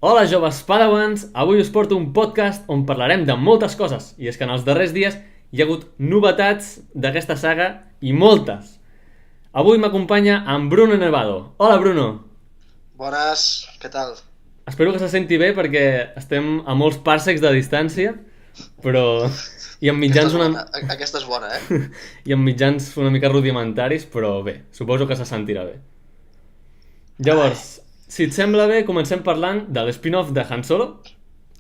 Hola joves padawans, avui us porto un podcast on parlarem de moltes coses i és que en els darrers dies hi ha hagut novetats d'aquesta saga i moltes. Avui m'acompanya en Bruno Nevado. Hola Bruno. Bones, què tal? Espero que se senti bé perquè estem a molts parsecs de distància, però i amb Aquesta mitjans és una... bona, aquesta és bona, eh? i amb mitjans una mica rudimentaris, però bé, suposo que se sentirà bé. Ai. Llavors, si et sembla bé, comencem parlant de l'spin-off de Han Solo.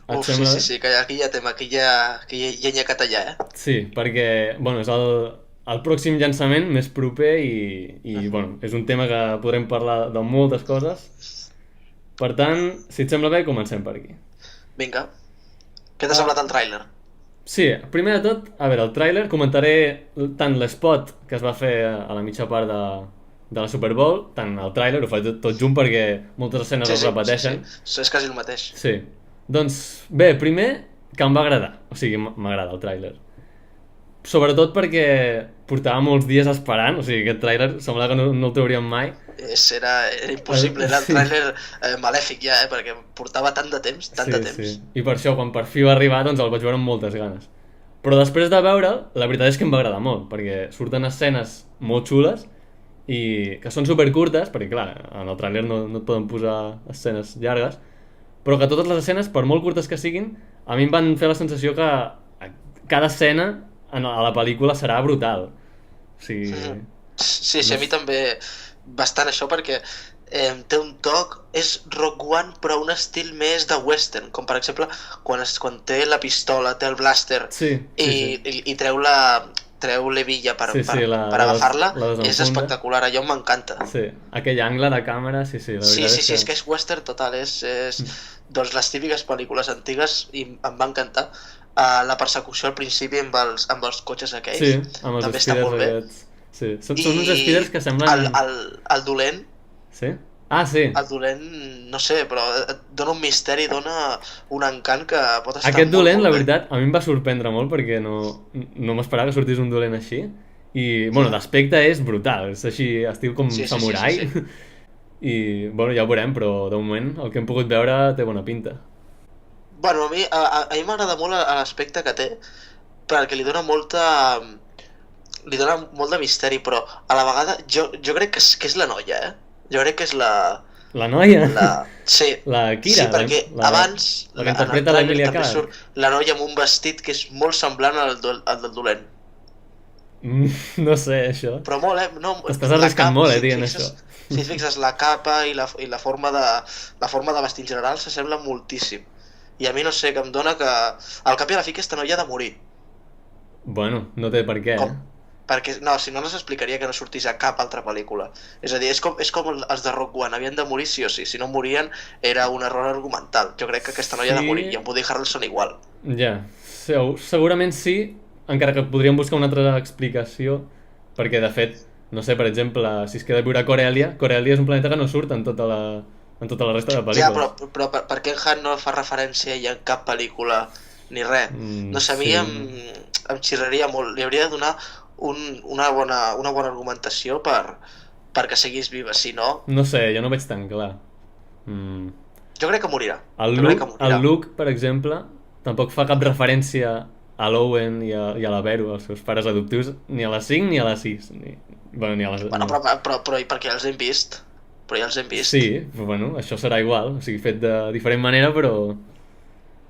Et Uf, sí, sembla sí, bé? sí, que aquí ja tema, aquí ja n'hi ha catallà, eh? Sí, perquè bueno, és el pròxim llançament més proper i bueno, és un tema que podrem parlar de moltes coses. Per tant, si et sembla bé, comencem per aquí. Vinga, què t'ha Ah, semblat el tràiler? sí, primer de tot, a veure, el tràiler, comentaré tant l'spot que es va fer a la mitja part de la Super Bowl, tant el tràiler, ho faré tot junt perquè moltes escenes Sí, es sí, sí, sí, repeteixen. és quasi el mateix. Sí. Doncs bé, primer que em va agradar, o sigui, m'agrada el tràiler. Sobretot perquè portava molts dies esperant, o sigui, aquest tràiler semblava que no el trauríem mai. Era impossible, era el Sí, tràiler malèfic ja, perquè portava tant sí, de sí. temps. I per això, quan per fi va arribar, doncs el vaig veure amb moltes ganes. Però després de veure'l, la veritat és que em va agradar molt, perquè surten escenes molt xules i que són supercurtes, perquè clar, en el tràiler no et poden posar escenes llargues, però que totes les escenes, per molt curtes que siguin, a mi em van fer la sensació que cada escena a la pel·lícula serà brutal. O sigui... Mhm. Sí, sí, No a mi sé. també bastant això perquè té un toc, és Rogue One però un estil més de western, com per exemple quan té la pistola, té el blaster Sí, i, sí, sí. i treu l'hevilla Sí, sí, per agafar-la, la és desenfunda. espectacular, allò m'encanta. Sí, aquell angle de càmera, sí, sí, la Sí, veritat sí, sí, és que és western total, és doncs les típiques pel·lícules antigues i em va encantar. La persecució al principi amb els cotxes Sí, aquells amb els també està speeders molt bé. aquests. Sí, són uns speeders I que semblen... el dolent, Sí? Ah, sí. el dolent, no sé, però et dona un misteri, dona un encant que pot estar Aquest molt, dolent, molt la bé. veritat, a mi em va sorprendre molt perquè no m'esperava que sortís un dolent així. I, bueno, Mhm. d'aspecte és brutal, és així, estil com Sí, sí, sí, sí, samurai. sí. I, bueno, ja ho veurem, però de moment el que hem pogut veure té bona pinta. Bueno, a mi m'agrada molt l'aspecte que té, perquè li dona molt de misteri, però a la vegada jo crec que és la noia, eh? Jo crec que és La noia, la... Sí, la sí, Kira, perquè abans, la que en el interpreta tràiler l'Emilia també Clarke. surt la noia amb un vestit que és molt semblant al del dolent. No sé, això. Però molt, no, T'estàs la arriscant capa, molt, si et dient fixes, això. si et fixes, la capa i la forma de vestir en general s'assembla moltíssim. I a mi no sé, que em dona que al cap i a la fi aquesta noia ha de morir. Bueno, no té per què, Com, eh? perquè, no, si no, no s'explicaria que no sortís a cap altra pel·lícula. És a dir, és com els de Rogue One, havien de morir sí o sí. Si no morien, era un error argumental. Jo crec que aquesta noia ha de morir, i Sí, en Woody Harrelson igual. ja. Segurament sí, encara que podríem buscar una altra explicació, perquè de fet, no sé, per exemple, si es queda a viure a Corellia, Corellia és un planeta que no surt en tota la resta de Ja, pel·lícules. però per què en Han no fa referència ja en cap pel·lícula ni res? No sé, a mi Sí. em xirraria molt. Li hauria de donar una bona argumentació perquè seguís viva. Si no, No sé, jo no ho veig tan clar. Mm. jo crec que morirà. El Jo crec que Luke, el morirà. Luke, per exemple, tampoc fa cap referència a l'Owen i a la Vero, els seus pares adoptius, ni a la 5 ni a la 6. Bueno, ni a la... Bueno, Ni... però i perquè ja els hem vist. Però ja els hem vist. Sí, però bueno, això serà igual, o sigui, fet de diferent manera, però...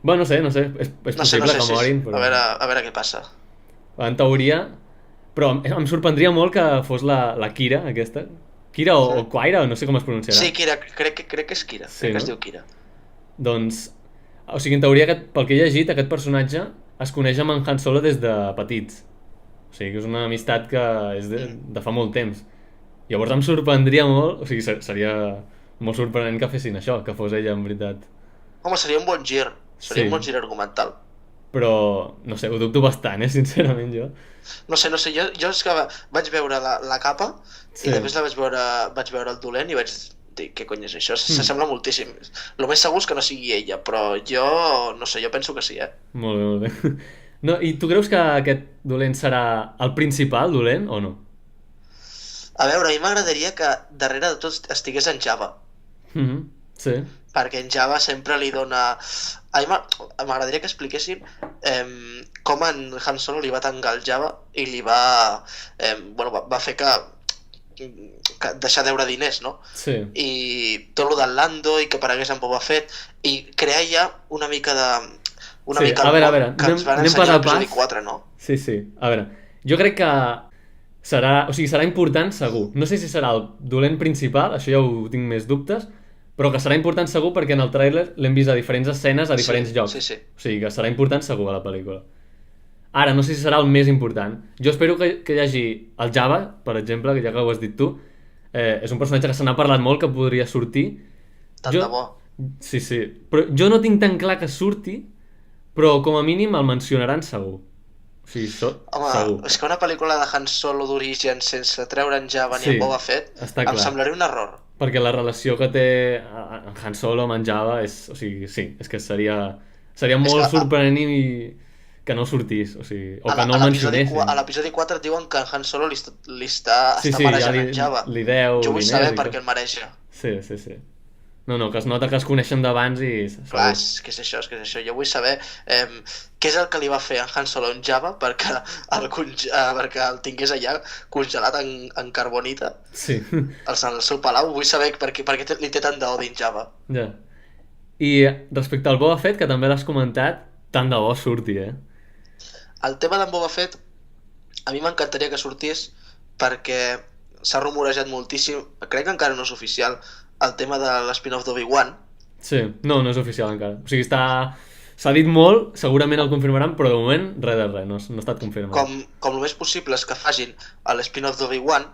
Bueno, no sé, és No sé, possible que sí. morin, però... A veure què passa. En teoria... Però em sorprendria molt que fos la Kira, aquesta. Kira o Quaira, no sé com es pronunciarà. Sí, Kira, crec que és Kira. Sí, Crec que no? es diu Kira. Doncs, o sigui, en teoria, pel que he llegit, aquest personatge es coneix amb en Han Solo des de petits. O sigui, que és una amistat que és de fa molt temps. Llavors em sorprendria molt, o sigui, seria molt sorprenent que fessin això, que fos ella, en veritat. Home, seria un bon gir. Seria Sí, un bon gir argumental. però, no sé, ho dubto bastant, sincerament, jo. No sé, jo és que vaig veure la capa Sí. i després vaig veure el dolent i vaig dir, què cony és això? S'assembla moltíssim. El més segur és que no sigui ella, però jo, no sé, jo penso que sí, eh? Molt bé, molt bé. No, i tu creus que aquest dolent serà el principal dolent o no? A veure, a mi m'agradaria que darrere de tot estigués en Java. Mhm, sí. perquè en Java sempre li dona... A mi m'agradaria que expliquessin com en Han Solo li va tancar el Java i li va... va fer que deixar deure diners, no? Sí. I tot lo del Lando i que aparegués en Boba Fett i crear ja una mica de... Sí, a veure, que ens van anem ensenyar pas a l'episodi pas. 4, no? Sí, sí. A veure, jo crec que serà important segur. No sé si serà el dolent principal, això ja ho tinc més dubtes, però que serà important segur perquè en el tràiler l'hem vist a diferents escenes, a diferents llocs. Sí. O sigui que serà important segur a la pel·lícula. Ara, no sé si serà el més important. Jo espero que hi hagi el Java, per exemple, que ja que ho has dit tu, és un personatge que se n'ha parlat molt, que podria sortir. Tant de bo. Sí, sí. Però jo no tinc tan clar que surti, però com a mínim el mencionaran segur. O sigui, Home, segur. és que una pel·lícula de Han Solo d'origen sense treure en Java ni en Boba Fett està em clar. semblaria un error. Perquè la relació que té en Han Solo amb en Java és... O sigui, sí, és que seria molt sorprenent i que no sortís, o sigui, o que no el mencionessin. A l'episodi 4 et diuen que en Han Solo li està Sí, marejant ja en Java. li deu Jo vull diners saber i per tot. què el mareja. Sí. No, que es nota que es coneixen d'abans i... Clar, és que és això. Jo vull saber què és el que li va fer a Han Solo en Java perquè el tingués allà congelat en carbonita Sí. al seu palau. Vull saber per què li té tant d'odi en Java. Ja. I respecte al Boba Fett, que també l'has comentat, tant de bo surti, El tema d'en Boba Fett a mi m'encantaria que sortís perquè s'ha rumorejat moltíssim, crec que encara no és oficial, el tema de l'spin-off d'Obi-Wan. Sí, no és oficial encara. O sigui, s'ha dit molt, segurament el confirmaran, però de moment res de res, no ha estat confirmat. Com el més possible és que facin l'spin-off d'Obi-Wan,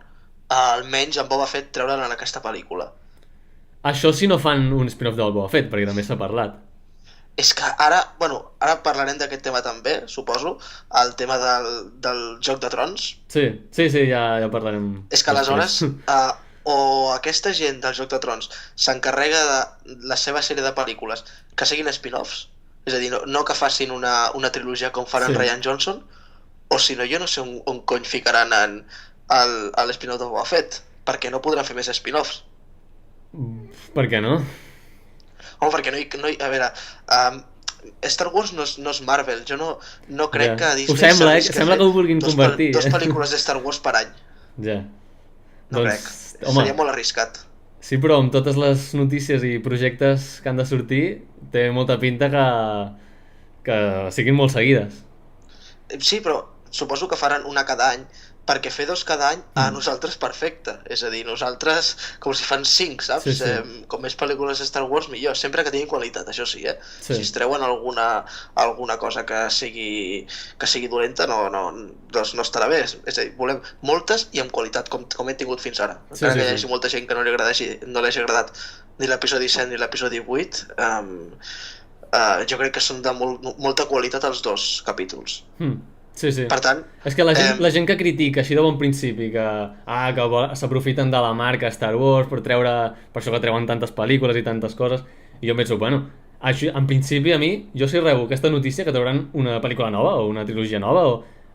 almenys en Boba Fett treure'l en aquesta pel·lícula. Això si no fan un spin-off del Boba Fett, perquè també s'ha parlat. És que ara parlarem d'aquest tema també, suposo, el tema del Joc de Trons. Sí, ja parlarem. És que aleshores, o aquesta gent del Joc de Trons s'encarrega de la seva sèrie de pel·lícules que siguin spin-offs, és a dir, no que facin una trilogia com fan en Rian Johnson, o si no, jo no sé on cony ficaran l'spin-off de Boba Fett, perquè no podran fer més spin-offs. Per què no? Home, perquè a veure, Star Wars no és Marvel, jo no crec que Disney... Ho sembla, sembla que ho vulguin convertir. Dos pel·lícules de Star Wars per any. Ja. No crec, seria molt arriscat. Sí, però amb totes les notícies i projectes que han de sortir, té molta pinta que siguin molt seguides. Sí, però suposo que faran una cada any, perquè fer dos cada any a nosaltres perfecte. És a dir, nosaltres com si fan 5, saps? Sí. Com més pel·lícules de Star Wars millor, sempre que tinguin qualitat, això sí, Sí. Si es treuen alguna cosa que sigui dolenta, doncs no estarà bé. És a dir, volem moltes i amb qualitat, com hem tingut fins ara. Encara que hi hagi molta gent que no li hagi agradat ni l'episodi 7 ni l'episodi 8, jo crec que són de molta qualitat els dos capítols. Sí. Per tant... És que la gent que critica així de bon principi, que s'aprofiten de la marca Star Wars per això que treuen tantes pel·lícules i tantes coses, i jo em penso, bueno, així, en principi a mi, jo si rebo aquesta notícia que trauran una pel·lícula nova o una trilogia nova,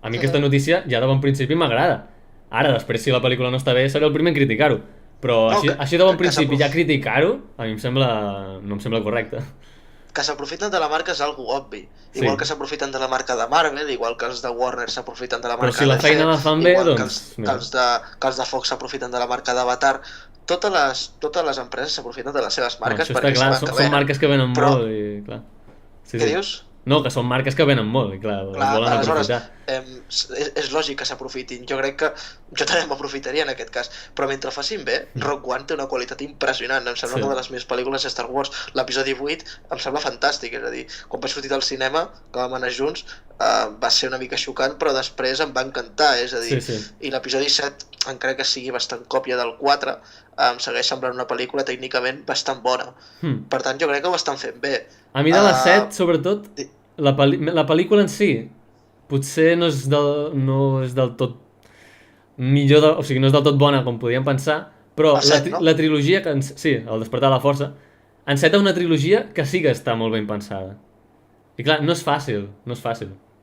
a mi aquesta notícia ja de bon principi m'agrada. Ara, després, si la pel·lícula no està bé, seré el primer en criticar-ho. Però així de bon principi ja criticar-ho, a mi no em sembla correcte. Que s'aprofiten de la marca és algo obvi. Igual que s'aprofiten de la marca de Marvel, igual que els de Warner s'aprofiten de la marca de DC. Però si la feina la fan bé, doncs... Que els de Fox s'aprofiten de la marca d'Avatar. Totes les empreses s'aprofiten de les seves marques perquè saben que venen. Són marques que venen molt i clar. Què dius? No, que són marques que venen molt i clar, volen aprofitar. És lògic que s'aprofitin. Jo crec que jo també m'aprofitaria en aquest cas, però mentre facin bé, Rogue One té una qualitat impressionant. Em sembla una de les més pel·lícules de Star Wars. L'episodi 8 em sembla fantàstic, és a dir, quan vaig sortir del cinema, que vam anar junts, va ser una mica xocant, però després em va encantar, és a dir, i l'episodi 7, encara que sigui bastant còpia del 4, em segueix semblant una pel·lícula tècnicament bastant bona. Per tant, jo crec que ho estan fent bé. A mi de la 7, sobretot, la pel·lícula en si potser no és del tot millor, o sigui, no és del tot bona com podíem pensar, però la trilogia, el Despertar de la Força, enceta una trilogia que sí que està molt ben pensada. I clar, no és fàcil,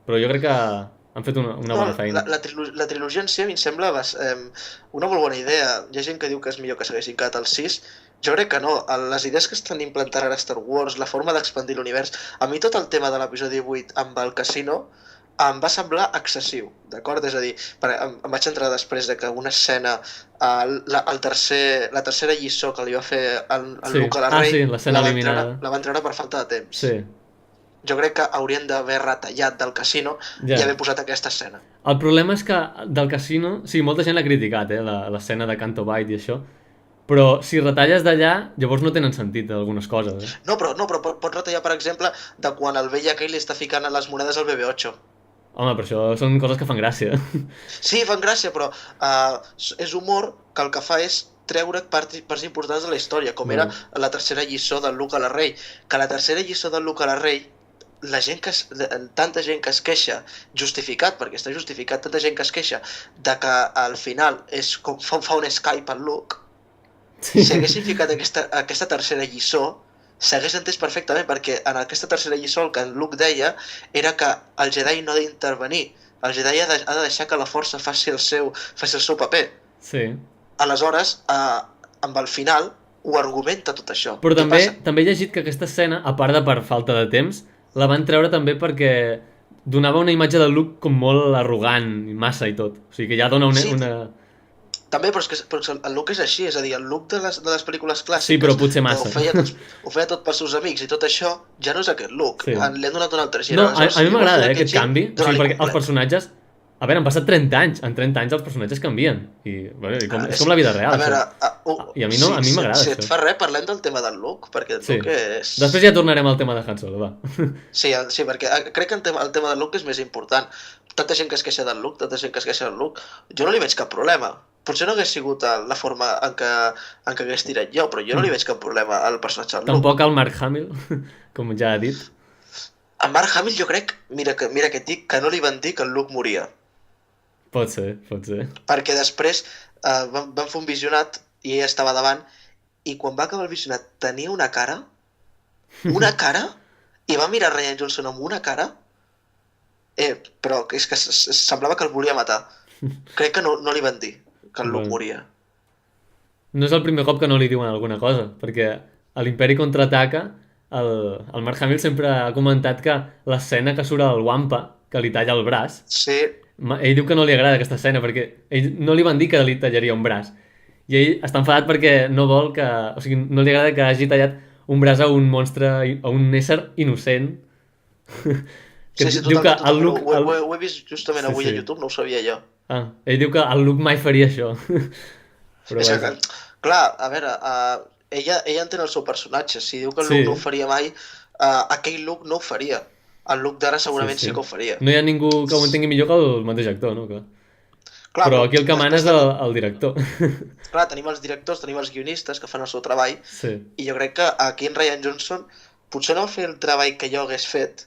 però jo crec que han fet una bona feina. La trilogia en si a mi em sembla una molt bona idea. Hi ha gent que diu que és millor que s'haguessin quedat al 6. Jo crec que no. Les idees que estan implantant ara a Star Wars, la forma d'expandir l'univers... A mi tot el tema de l'episodi 8 amb el casino em va semblar excessiu, d'acord? És a dir, em vaig entrar després de que una escena, la tercera lliçó que li va fer el Luke a la Rey, sí, l'escena eliminada. la van treure per falta de temps. Sí. Jo crec que haurien d'haver retallat del casino i haver posat aquesta escena. El problema és que del casino... Sí, molta gent l'ha criticat, l'escena de Canto Bight i això, però si retalles d'allà, llavors no tenen sentit algunes coses. No, però pots retallar, per exemple, de quan el vell aquell li està ficant les monedes al BB-8. Home, però això són coses que fan gràcia. Sí, fan gràcia, però és humor que el que fa és treure parts importants de la història, com era la tercera lliçó del Luke a la Rey. Que la tercera lliçó del Luke a la Rey, tanta gent que es queixa, justificat, perquè està justificat, tanta gent que es queixa de que al final és com fa un Skype al Luke, si haguessin ficat aquesta tercera lliçó, s'hagués entès perfectament, perquè en aquesta tercera lliçó el que en Luke deia era que el Jedi no ha d'intervenir, el Jedi ha de deixar que la força faci el seu paper. Sí. Aleshores, amb el final, ho argumenta tot això. Però també he llegit que aquesta escena, a part de per falta de temps, la van treure també perquè donava una imatge del Luke com molt arrogant i massa i tot. O sigui que ja dona una... També, però és que el Luke és així, és a dir, el Luke de les pel·lícules clàssiques... Sí, però potser massa. Ho feia tot pels seus amics i tot això ja no és aquest Luke. Sí. Li han donat un altre gir. No, a mi m'agrada aquest canvi, o sigui, perquè els personatges... A veure, han passat 30 anys, en 30 anys els personatges canvien, i bueno, és com la vida real. A veure, i a mi m'agrada això. Si et fa res, parlem del tema del Luke, perquè el Luke és... Després ja tornarem al tema de Han Solo, va. Sí, perquè crec que el tema del Luke és més important. Tanta gent que es queixa del Luke, tanta gent que es queixa del Luke, jo no li veig cap problema. Potser no hagués sigut la forma en què hagués tirat jo, però jo no li veig cap problema al personatge del Luke. Tampoc al Mark Hamill, com ja ha dit. A Mark Hamill jo crec, mira que et dic, que no li van dir que el Luke moria. Pot ser. Perquè després van fer un visionat i ella estava davant i quan va acabar el visionat tenia una cara i va mirar Rian Johnson amb una cara però és que semblava que el volia matar. Crec que no li van dir que el Luke moria. No és el primer cop que no li diuen alguna cosa, perquè a l'Imperi Contraataca el Mark Hamill sempre ha comentat que l'escena que surt al Wampa, que li talla el braç, sí. Ell diu que no li agrada aquesta escena perquè ell no li van dir que li tallaria un braç i ell està enfadat perquè no vol que... O sigui, no li agrada que hagi tallat un braç a un monstre, a un ésser innocent. Sí, diu que el Luke... Ho he vist justament avui a YouTube, no ho sabia jo. Ell diu que el Luke mai faria això. Però clar, a veure, ella entén el seu personatge. Si diu que el Luke no ho faria mai, aquell Luke no ho faria. El Luke d'ara segurament sí que ho faria. No hi ha ningú que ho entengui millor que el mateix actor, no? Clar, però aquí el que mana és el director. Clar, tenim els directors, tenim els guionistes que fan el seu treball i jo crec que aquí en Rian Johnson potser no va fer el treball que jo hagués fet,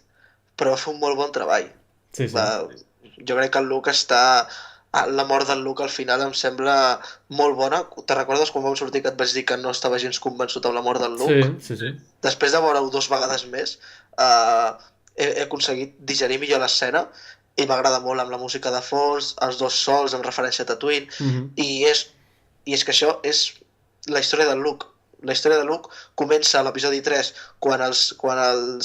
però va fer un molt bon treball. Sí. Jo crec que el Luke està... La mort del Luke al final em sembla molt bona. Te recordes quan vam sortir que et vaig dir que no estava gens convençut amb la mort del Luke? Sí. Després de veure-ho 2 vegades més, he aconseguit digerir millor l'escena i m'agrada molt amb la música de fons, els 2 sols amb referència a Tatooine i és que això és la història del Luke. La història de Luke comença a l'episodi 3 quan el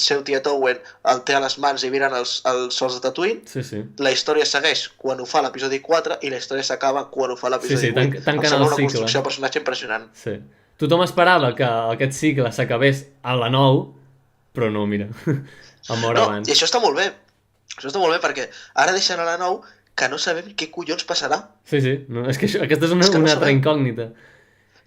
seu tiet Owen el té a les mans i miren els sols de Tatooine. Sí. La història segueix quan ho fa l'episodi 4 i la història s'acaba quan ho fa l'episodi 8. Tancant el cicle. Una construcció de personatge impressionant. Sí. Tothom esperava que aquest cicle s'acabés a la 9, però no, mira, a mort abans. I això està molt bé. Això està molt bé perquè ara deixen a la 9 que no sabem què collons passarà. Sí. No, és que aquesta és una altra incògnita.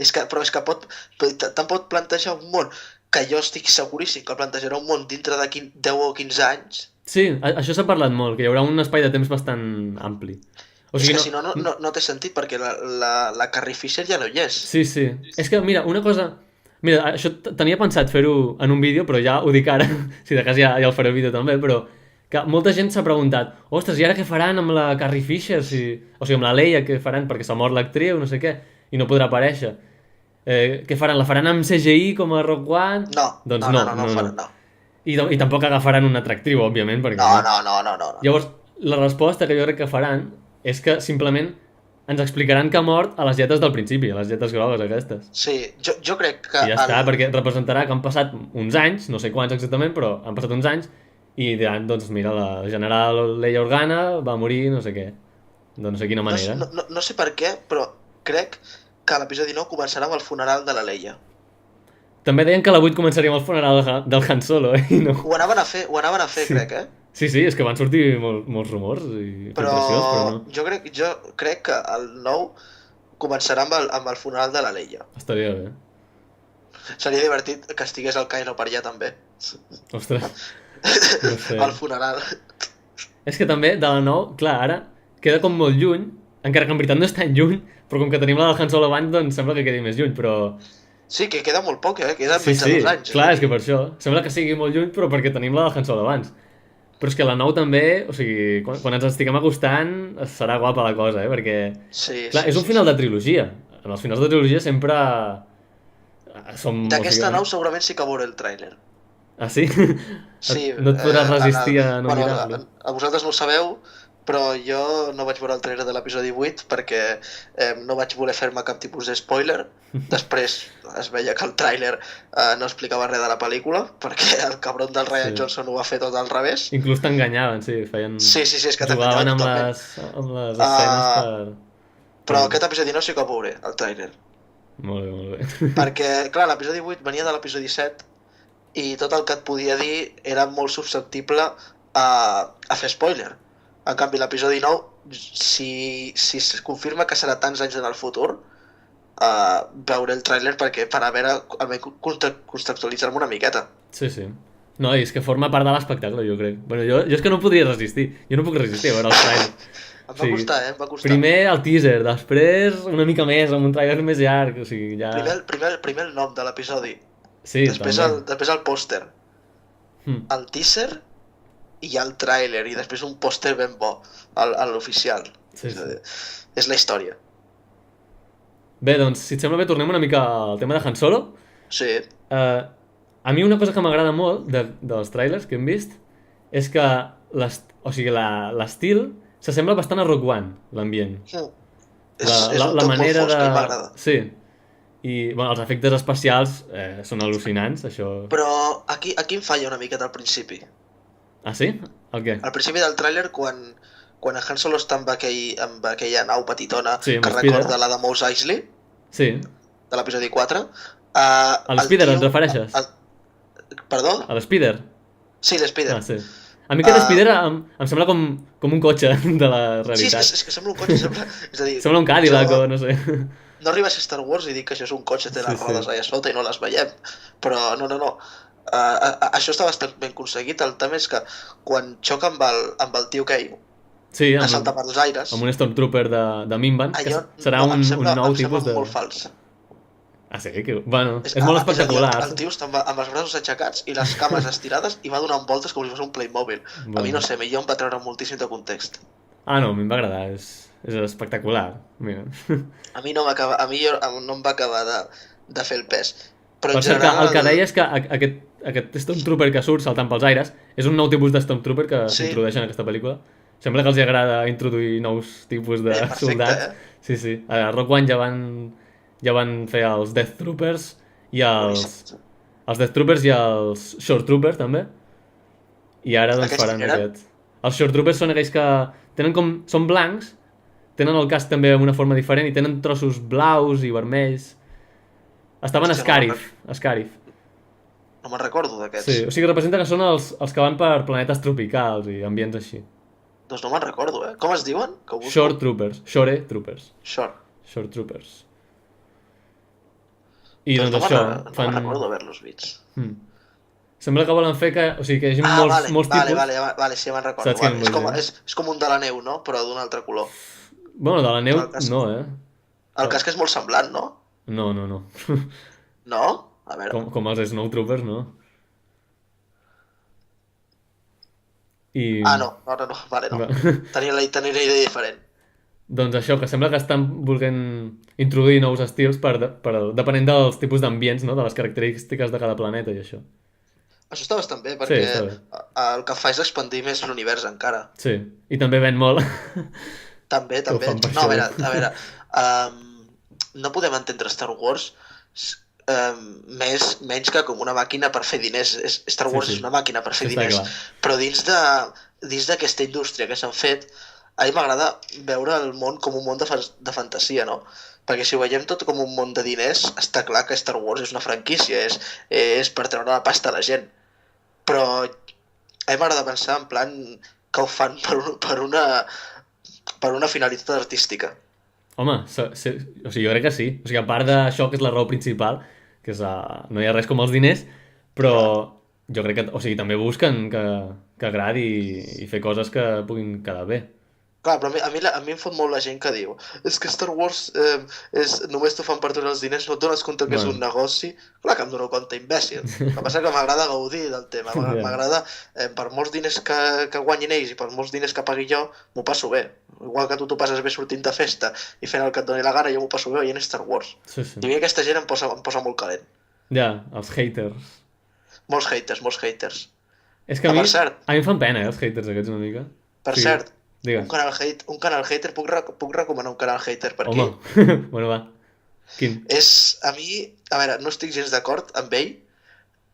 Però és que te'n pot plantejar un món que jo estic seguríssim que plantejarà un món dintre de 10 o 15 anys. Sí, això s'ha parlat molt, que hi haurà un espai de temps bastant ampli. O sigui, és que si no té sentit perquè la Carrie Fisher ja no hi és. Sí. És que, mira, una cosa... Mira, això tenia pensat fer-ho en un vídeo, però ja ho dic ara, si de cas ja el faré el vídeo també, però que molta gent s'ha preguntat, ostres, i ara què faran amb la Carrie Fisher? O sigui, amb la Leia, què faran? Perquè s'ha mort l'actriu, no sé què, i no podrà aparèixer. Què faran? La faran amb CGI com a Rogue One? No. Doncs no. I tampoc agafaran una atractriu, òbviament, perquè... No. Llavors, la resposta que jo crec que faran és que simplement ens explicaran que ha mort a les lletres del principi, a les lletres grogues aquestes. Sí, jo crec que... I ja està, perquè representarà que han passat uns anys, no sé quants exactament, però han passat uns anys, i diran, doncs mira, la general Leia Organa va morir no sé què. De no sé quina manera. No sé per què, però crec que l'episodi 9 començarà amb el funeral de la Leia. També deien que a la 8 començaria amb el funeral del Han Solo, I no. Ho anaven a fer, Sí. crec, Sí, és que van sortir molts rumors i Però filtracions, però no. jo crec que el 9 començarà amb el funeral de la Leia. Estaria bé. Seria divertit que estigués el Kylo per allà també. Ostres, no sé. Al funeral. És que també, de la 9, clar, ara queda com molt lluny, encara que en veritat no és tan lluny, però com que tenim la del Han Solo abans, doncs sembla que quedi més lluny, però... Sí, que queda molt poc, queda Sí, menys de 2 anys. clar, és que per això. Sembla que sigui molt lluny, però perquè tenim la del Han Solo abans. Però és que la 9 també, o sigui, quan ens estiguem acostant, serà guapa la cosa, perquè... Sí, Clar, és un final de trilogia. En els finals de trilogia sempre... Som... D'aquesta 9 segurament sí que veuré el tràiler. Ah, sí? Sí, No et podràs resistir a no bueno, mirar-lo. a vosaltres no ho sabeu, però jo no vaig veure el trailer de l'episodi 8 perquè no vaig voler fer-me cap tipus de spoiler. Després es veia que el tràiler no explicava res de la pel·lícula, perquè el cabron del Ryan Johnson ho va fer tot al revés. Inclús t'enganyaven, sí, feien... Sí, és que jugaven t'enganyaven amb les escenes per... Però aquest episodi no sí que ho veuré, el tràiler. Molt bé. Perquè, clar, l'episodi 8 venia de l'episodi 7 i tot el que et podia dir era molt susceptible a fer spoiler. En canvi, l'episodi 9, si es confirma que serà tants anys en el futur, veuré el tràiler per a veure, contextualitzar-me una miqueta. Sí. No, i és que forma part de l'espectacle, jo crec. Bueno, jo és que no podria resistir. Jo no puc resistir a veure els trailers. Em va costar, em va costar. Primer el teaser, després una mica més, amb un trailer més llarg, o sigui, ja... Primer el nom de l'episodi, Sí, després el pòster, el teaser i el tràiler, i després un pòster ben bo, l'oficial. Sí. És la història. Bé, doncs, si et sembla bé, tornem una mica al tema de Han Solo. Sí. A mi una cosa que m'agrada molt dels trailers que hem vist és que l'estil s'assembla bastant a Rogue One, l'ambient. La manera de... m'agrada. Sí. I bueno, els efectes especials són al·lucinants, això... Però aquí em falla una miqueta al principi. Ah, sí? El què? Al principi del tràiler, quan en Han Solo està amb aquella nau petitona Sí, amb que l'Spider. recorda la de Mos Eisley, Sí. de l'episodi 4... A l'Spider et refereixes? Perdó? A l'Spider? Sí, l'Spider. Ah, sí. A mi que l'Spider em sembla com un cotxe de la Sí, realitat. és que sembla un cotxe, és a dir... Sembla un Cadillac o no sé. No arriba a ser Star Wars i dic que això és un cotxe, té les rodes allà sota i no les veiem. Però no. Això està bastant ben aconseguit. El tema és que quan xoca amb el tio Kay, Sí, que salta per els aires, amb un Stormtrooper de Minban, que allò serà un nou tipus de... molt fals. Ah, sí? Bueno, és molt espectacular. El tio està amb els braços aixecats i les cames estirades i va donant voltes com si fos un Playmobil. A mi no sé, jo em va treure moltíssim de context. Ah, no, a mi em va agradar, és espectacular. Mira. A mi no em va acabar de fer el pes. Però Per en cert, general... el que deia és que aquest Stormtrooper que surt saltant pels aires és un nou tipus de Stormtrooper que s'introdueix en aquesta pel·lícula. Sembla que els agrada introduir nous tipus de soldats. Sí. A Rogue One ja van fer els Death Troopers i els Death Troopers i els Short Troopers també. I ara doncs faran aquest. Els Short Troopers són aquells que són blancs, tenen el casc també amb una forma diferent i tenen trossos blaus i vermells. Estaven a Scarif. No me'n recordo d'aquests. Sí, o sigui, representa que són els que van per planetes tropicals i ambients així. Doncs no me'n recordo, Com es diuen? Shore Troopers. Short Troopers. I doncs això... No me'n recordo haver-los vist. Sembla que volen fer que... O sigui, que hi hagi molts tipus... Vale, sí, me'n recordo. És com un de la neu, no? Però d'un altre color. Bueno, de la neu no, El casc és molt semblant, no? No. No? A veure... Com els Snow Troopers, no? No. Vale, no. Tenia la idea diferent. Doncs això, que sembla que estan volent introduir nous estils depenent dels tipus d'ambients, no? De les característiques de cada planeta i això. Això està bastant bé, perquè el que fa és expandir més l'univers encara. Sí, i també ven molt. També, Que ho també. fan per No, això. a veure, no podem entendre Star Wars menys que com una màquina per fer diners. Star Sí, Wars sí. és una màquina per fer Això està diners, clar. però dins d'aquesta indústria que s'han fet, a mi m'agrada veure el món com un món de fantasia, no? Perquè si ho veiem tot com un món de diners, està clar que Star Wars és una franquícia, és per treure la pasta a la gent. Però a mi m'agrada pensar en plan que ho fan per una finalitat artística. Home, o sigui, jo crec que sí. O sigui, a part d'això, que és la raó principal, que és no hi ha res com els diners, però jo crec que, o sigui, també busquen que agradi i fer coses que puguin quedar bé. Clar, però a mi em fot molt la gent que diu és que Star Wars només t'ho fan per treure els diners, no et dones compte que és un negoci. Clar que em dono compte, imbècil. El que passa és que m'agrada gaudir del tema. M'agrada, per molts diners que guanyin ells i per molts diners que pagui jo, m'ho passo bé. Igual que tu t'ho passes bé sortint de festa i fent el que et doni la gana, jo m'ho passo bé veient Star Wars. Sí, sí. I a mi aquesta gent em posa molt calent. Ja, els haters. Molts haters. És que Per cert, a mi em fan pena, els haters aquests una mica. per Sí, cert, digues. un canal hater, puc recomanar un canal hater per aquí? Home, bueno, va. Quin? A veure, no estic gens d'acord amb ell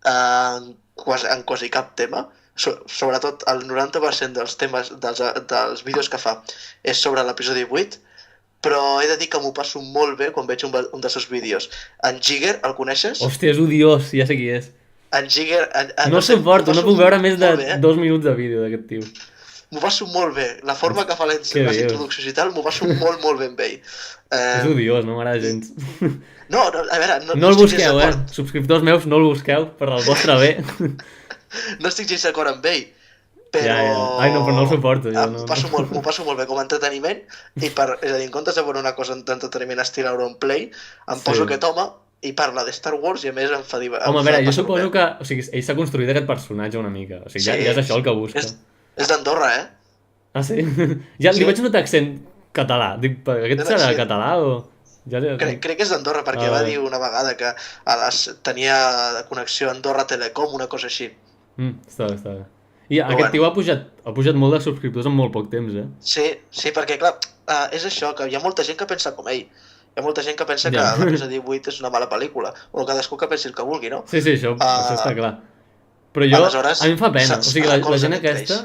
en quasi cap tema, sobretot el 90% dels temes, dels vídeos que fa és sobre l'episodi 8, però he de dir que m'ho passo molt bé quan veig un dels seus vídeos. En Jigger, el coneixes? Hòstia, és odiós, ja sé qui és. En Jigger... No el suporto, no puc veure més de molt bé, 2 minuts de vídeo d'aquest tio. M'ho passo molt bé. La forma que fa les dius? introduccions i tal, m'ho passo molt bé amb ell. És odiós, no m'agrada gens. No, a veure... No el estic gens busqueu, d'acord. Subscriptors meus, no el busqueu, per al vostre bé. No estic gens d'acord amb ell, però... Ja. Ai, no, però no el suporto, jo no. M'ho passo molt bé com a entreteniment i és a dir, en comptes de veure una cosa d'entreteniment estil Auronplay, em poso aquest home i parla de Star Wars i a més em fa dir... Home, a veure, jo suposo que... O sigui, ell s'ha construït aquest personatge una mica. O sigui, ja és això el que busca. És d'Andorra, eh? Ah, sí? Ja li vaig notar accent català. Dic, aquest serà català o...? Crec que és d'Andorra, perquè va dir una vegada que tenia connexió Andorra Telecom, una cosa així. Està bé. I aquest tio ha pujat molt de subscriptors en molt poc temps, eh? Sí, perquè clar, és això, que hi ha molta gent que pensa com ell. Hi ha molta gent que pensa que l'episodi 8 és una mala pel·lícula, o cadascú que pensi el que vulgui, no? Sí, això està clar. Però a mi em fa pena, o sigui, la gent aquesta,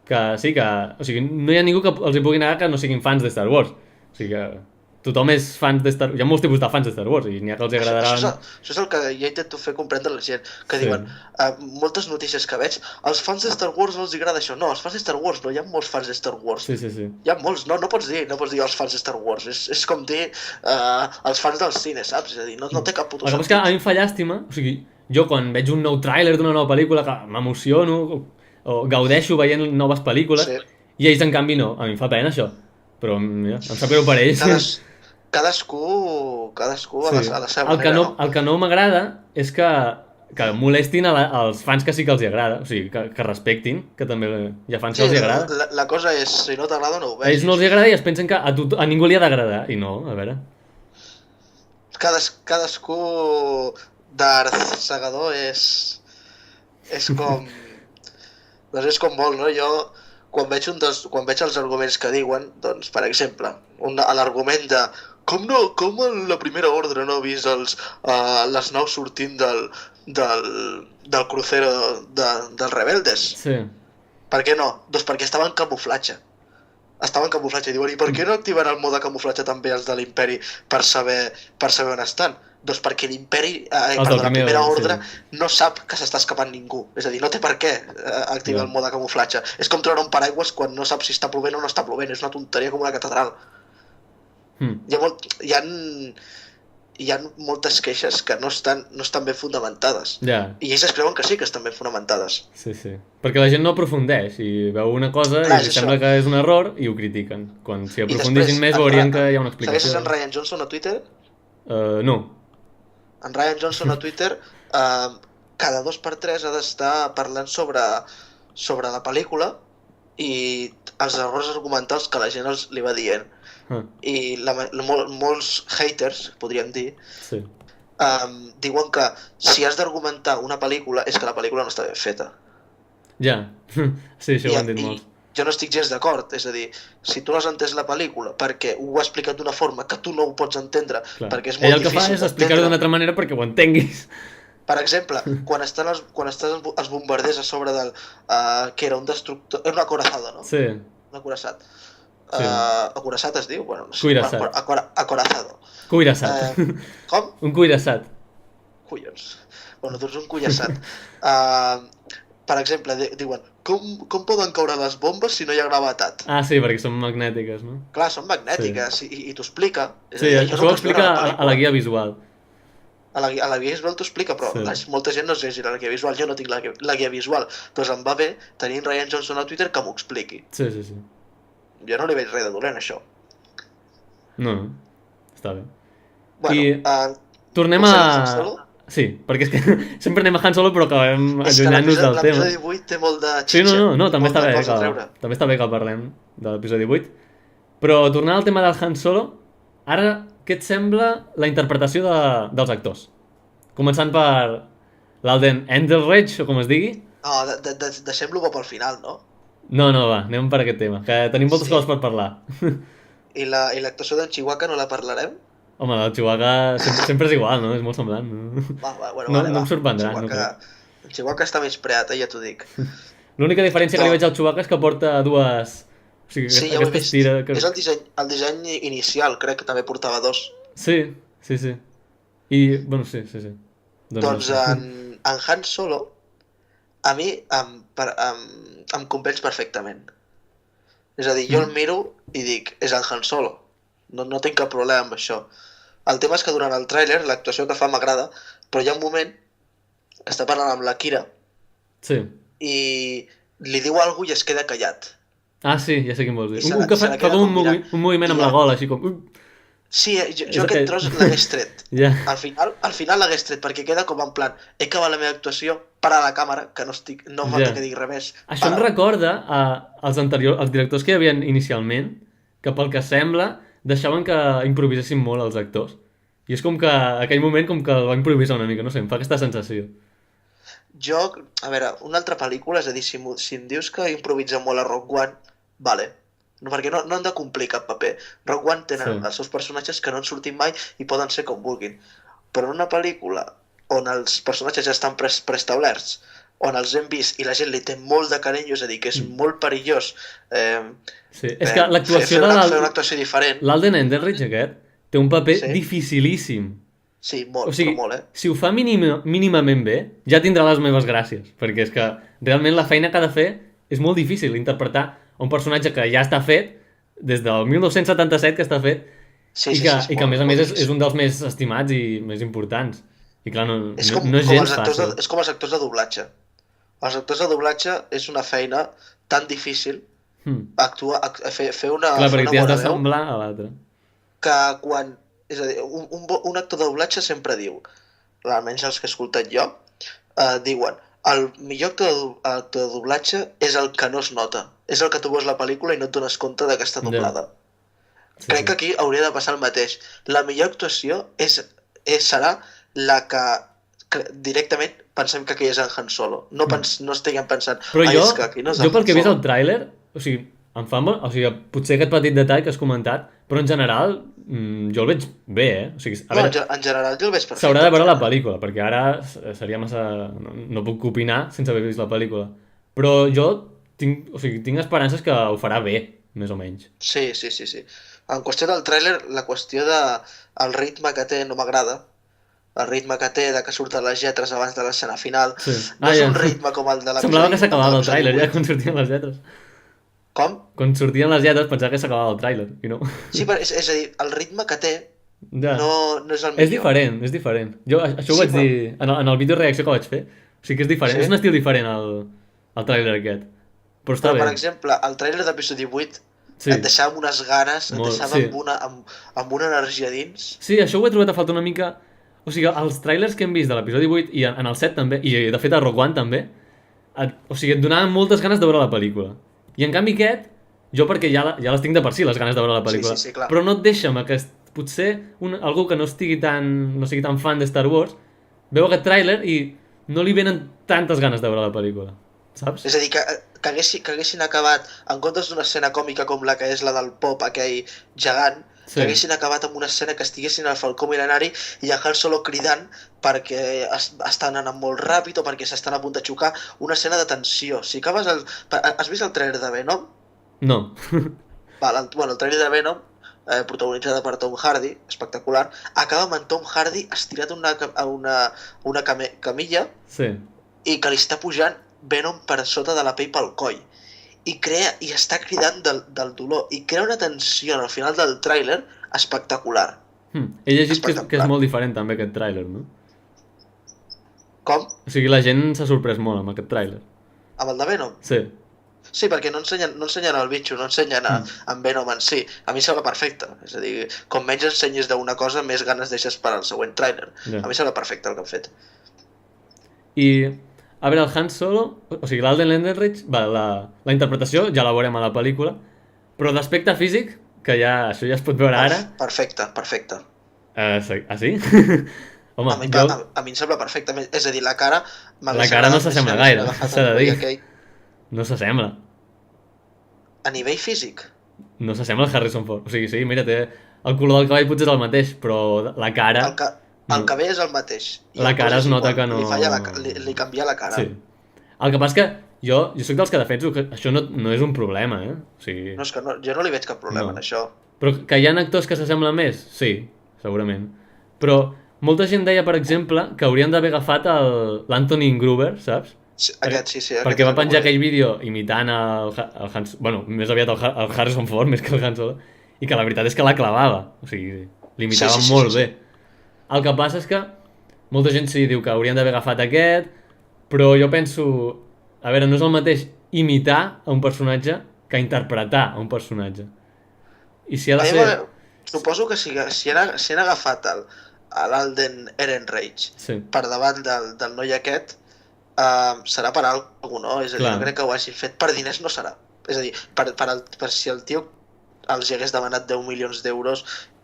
que sí, que... O sigui, no hi ha ningú que els hi pugui negar que no siguin fans de Star Wars. O sigui que tothom és fans de Star Wars. Hi ha molts tipus de fans de Star Wars i n'hi ha que els agradaran... Això és el que jo intento fer comprendre a la gent, que diuen, moltes notícies que veig, als fans de Star Wars no els agrada això. No, els fans de Star Wars no, hi ha molts fans de Star Wars. Sí. Hi ha molts, no pots dir els fans de Star Wars. És com dir els fans del cine, saps? És a dir, no té cap puto sentit. El que passa és que a mi em fa llàstima, o sigui, jo quan veig un nou tràiler d'una nova pel·lícula que m'emociono o gaudeixo veient noves pel·lícules, i ells en canvi no. A mi em fa pena això, però mira, em sap greu per ells. Cadascú a la seva manera, no? El que no m'agrada és que molestin als fans que sí que els agrada, o sigui, que respectin, que també hi ha fans que els agrada. La cosa és, si no t'agrada no ho vegis. A ells no els agrada i es pensen que a ningú li ha d'agradar, i no, a veure. Cadascú d'art segador és com... doncs és com vol, no? Jo, quan veig els arguments que diuen, doncs, per exemple, l'argument de com en la primera ordre no ha vist les naus sortint del crucero dels rebeldes? Sí. Per què no? Doncs perquè estava en camuflatge. I diuen, i per què no activen el mode camuflatge també els de l'Imperi per saber on estan? Doncs perquè l'Imperi, la primera ordre, no sap que s'està escapant ningú. És a dir, no té per què activar el mode camuflatge. És com treure un paraigües quan no sap si està plovent o no està plovent. És una tonteria com una catedral. Hi ha moltes queixes que no estan ben fundamentades. I ells es creuen que sí que estan ben fundamentades. Sí. Perquè la gent no aprofundeix i veu una cosa i sembla que és un error i ho critiquen. Quan si aprofundissin més veurien que hi ha una explicació. Segueixes en Ryan Johnson a Twitter? No. En Ryan Johnson a Twitter cada 2x3 ha d'estar parlant sobre la pel·lícula i els errors argumentals que la gent li va dient. I molts haters, podríem dir, diuen que si has d'argumentar una pel·lícula és que la pel·lícula no està ben feta. Ja, sí, això ho han dit molts. jo no estic gens d'acord, és a dir, si tu no has entès la pel·lícula perquè ho ha explicat d'una forma que tu no ho pots entendre, Clar. perquè és Ell molt el que fa difícil és explicar-ho d'una altra manera perquè ho entenguis. Per exemple, quan estan els bombarders a sobre del... que era un destructor... Era un acorazado, no? Sí, Un acorazat. sí. Acorazat es diu? Bueno, no sé. Cuirassat. Acorazado. Cuirassat. Com? Un cuirassat. Collons. Bueno, doncs un cuirassat. Per exemple, diuen, com poden caure les bombes si no hi ha gravetat? Ah, sí, perquè són magnètiques, no? Clar, són magnètiques i t'ho explica. Sí, això ho explica a la guia visual. A la guia visual t'ho explica, però molta gent no es llegirà la guia visual. Jo no tinc la guia visual, doncs em va bé tenir Ryan Johnson a Twitter que m'ho expliqui. Sí. Jo no li veig res de dolent, això. No, està bé. Bueno, tornem a... Sí, perquè és que sempre anem a Han Solo però acabem allunyant-nos del tema. L'episodi 8 té molt de Sí, no, també està bé que parlem de l'episodi 8. Però tornant al tema del Han Solo, ara què et sembla la interpretació dels actors? Començant per l'Alden Ehrenreich, o com es digui. No, deixem-lo pel final, no? No, va, anem per aquest tema, que tenim moltes coses per parlar. I l'actuació d'en Chihuahua no la parlarem? Home, el Chewbacca sempre és igual, no? És molt semblant. No em sorprendrà. El Chewbacca està més preat, ja t'ho dic. L'única diferència que li veig al Chewbacca és que porta dues... O sigui, sí, ja ho he vist. És el disseny inicial, crec que també portava dos. Sí. I, bueno, sí. Doncs en Han Solo, a mi em convenç perfectament. És a dir, jo el miro i dic, és en Han Solo. No tinc cap problema amb això. El tema és que durant el tràiler l'actuació que fa m'agrada, però hi ha un moment que està parlant amb la Kira i li diu alguna cosa i es queda callat. Ah, sí, ja sé quin vols dir. Un que fa com un moviment amb la gola, així com... Sí, jo aquest tros l'hagués tret. Al final l'hagués tret, perquè queda com en plan, he acabat la meva actuació, para la càmera, que no falta que digui res més. Això em recorda als directors que hi havia inicialment, que pel que sembla deixaven que improvisessin molt els actors. I és com que aquell moment com que el va improvisar una mica, no sé, em fa aquesta sensació. Jo, a veure, una altra pel·lícula, és a dir, si em dius que improvisa molt a Rogue One, vale. No, perquè no han de complir cap paper. Rogue One tenen els seus personatges que no han sortit mai i poden ser com vulguin. Però en una pel·lícula on els personatges ja estan preestablerts, on els hem vist i la gent li té molt de carinyo, és a dir, que és molt perillós és que l'actuació fer una actuació diferent. L'Alden Ehrenreich aquest té un paper dificilíssim. Sí, molt, però molt, si ho fa mínimament bé, ja tindrà les meves gràcies, perquè és que realment la feina que ha de fer és molt difícil interpretar un personatge que ja està fet des del 1977 que està fet i que a més és un dels més estimats i més importants. I clar, no és gens fàcil. És com els actors de doblatge. Els actors de doblatge és una feina tan difícil fer una clar, perquè t'hi has de semblar a l'altre. Que quan... És a dir, un actor de doblatge sempre diu, almenys els que he escoltat jo, diuen, el millor actor de doblatge és el que no es nota. És el que tu veus la pel·lícula i no et dones compte d'aquesta doblada. Crec que aquí hauria de passar el mateix. La millor actuació serà la que directament pensem que aquí és en Han Solo. No estiguem pensant... Però jo pel que he vist al tràiler, o sigui, em fa molt... O sigui, potser aquest petit detall que has comentat, però en general jo el veig bé, O sigui, en general jo el veig perfecte. S'haurà de veure la pel·lícula, perquè ara seria massa... No puc opinar sense haver vist la pel·lícula. Però jo tinc esperances que ho farà bé, més o menys. Sí. En qüestió del tràiler, la qüestió del ritme que té no m'agrada. El ritme que té de que surten les lletres abans de l'escena final. No és un ritme com el de l'episodi. Semblava que s'acabava el tràiler ja quan sortien les lletres. Com? Quan sortien les lletres pensava que s'acabava el tràiler i no. Sí, però és a dir, el ritme que té no és el millor. És diferent. Jo això ho vaig dir en el vídeo reacció que vaig fer. O sigui que és diferent, és un estil diferent el tràiler aquest. Però està bé. Per exemple, el tràiler d'episodi 8 et deixava amb unes ganes, et deixava amb una energia dins. Sí, això ho he trobat a faltar una mica... O sigui, els trailers que hem vist de l'episodi 8 i en el 7 també, i de fet a Rogue One també, o sigui, et donaven moltes ganes de veure la pel·lícula. I en canvi aquest, jo perquè ja les tinc de per si, les ganes de veure la pel·lícula, clar. Però no et deixa que potser algú que no sigui tan fan de Star Wars veu aquest tràiler i no li venen tantes ganes de veure la pel·lícula. saps? És a dir, que haguessin acabat, en comptes d'una escena còmica com la que és la del pop, aquell gegant, Sí. que haguessin acabat amb una escena que estiguessin al Falcó Mil·lenari i en Han Solo cridant perquè estan anant molt ràpid o perquè s'estan a punt de xocar, una escena de tensió. Si acabes has vist el trailer de Venom? No. El trailer de Venom, protagonitzada per Tom Hardy, espectacular, acaba amb en Tom Hardy estirat a una camilla Sí. i que li està pujant Venom per sota de la pell pel coll i està cridant del dolor i crea una tensió al final del tràiler espectacular. He llegit que és molt diferent també aquest tràiler, no? Com? O sigui, la gent s'ha sorprès molt amb aquest tràiler. Amb el de Venom? Sí. Sí, perquè no ensenyen el bitxo, no ensenyen en Venom en si. A mi em sembla perfecte. És a dir, com menys ensenyes d'una cosa, més ganes deixes per al següent tràiler. Ja. A mi em sembla perfecte el que han fet. I, a veure, el Han Solo, o sigui, l'Alden Ehrenreich, la interpretació ja la veurem a la pel·lícula, però d'aspecte físic, que això ja es pot veure ara... Perfecte. Sí? Home, a mi em sembla perfecte. És a dir, la cara... La cara no s'assembla gaire, s'ha de dir. No s'assembla. A nivell físic? No s'assembla al Harrison Ford. O sigui, sí, mira, té el color del cabell potser és el mateix, però la cara... El cabell és el mateix. La cara es nota que no... Li canvia la cara. Sí. El que passa és que jo soc dels que defenso que això no és un problema, eh? O sigui... No, és que jo no li veig cap problema en això. Però que hi ha actors que s'assemblen més? Sí, segurament. Però molta gent deia, per exemple, que haurien d'haver agafat l'Anthony Gruber, saps? Sí. Perquè va penjar aquell vídeo imitant el Han Solo, bueno, més aviat el Harrison Ford, més que el Han Solo, i que la veritat és que la clavava, o sigui, l'imitava molt bé. El que passa és que molta gent sí diu que haurien d'haver agafat aquest, però jo penso, a veure, no és el mateix imitar a un personatge que interpretar a un personatge. I si ha de ser... Suposo que si han agafat l'Alden Ehrenreich per davant del noi aquest, serà per alguna cosa, no? És a dir, no crec que ho hagin fet per diners, no serà. És a dir, per si el tio els hagués demanat 10 milions d'euros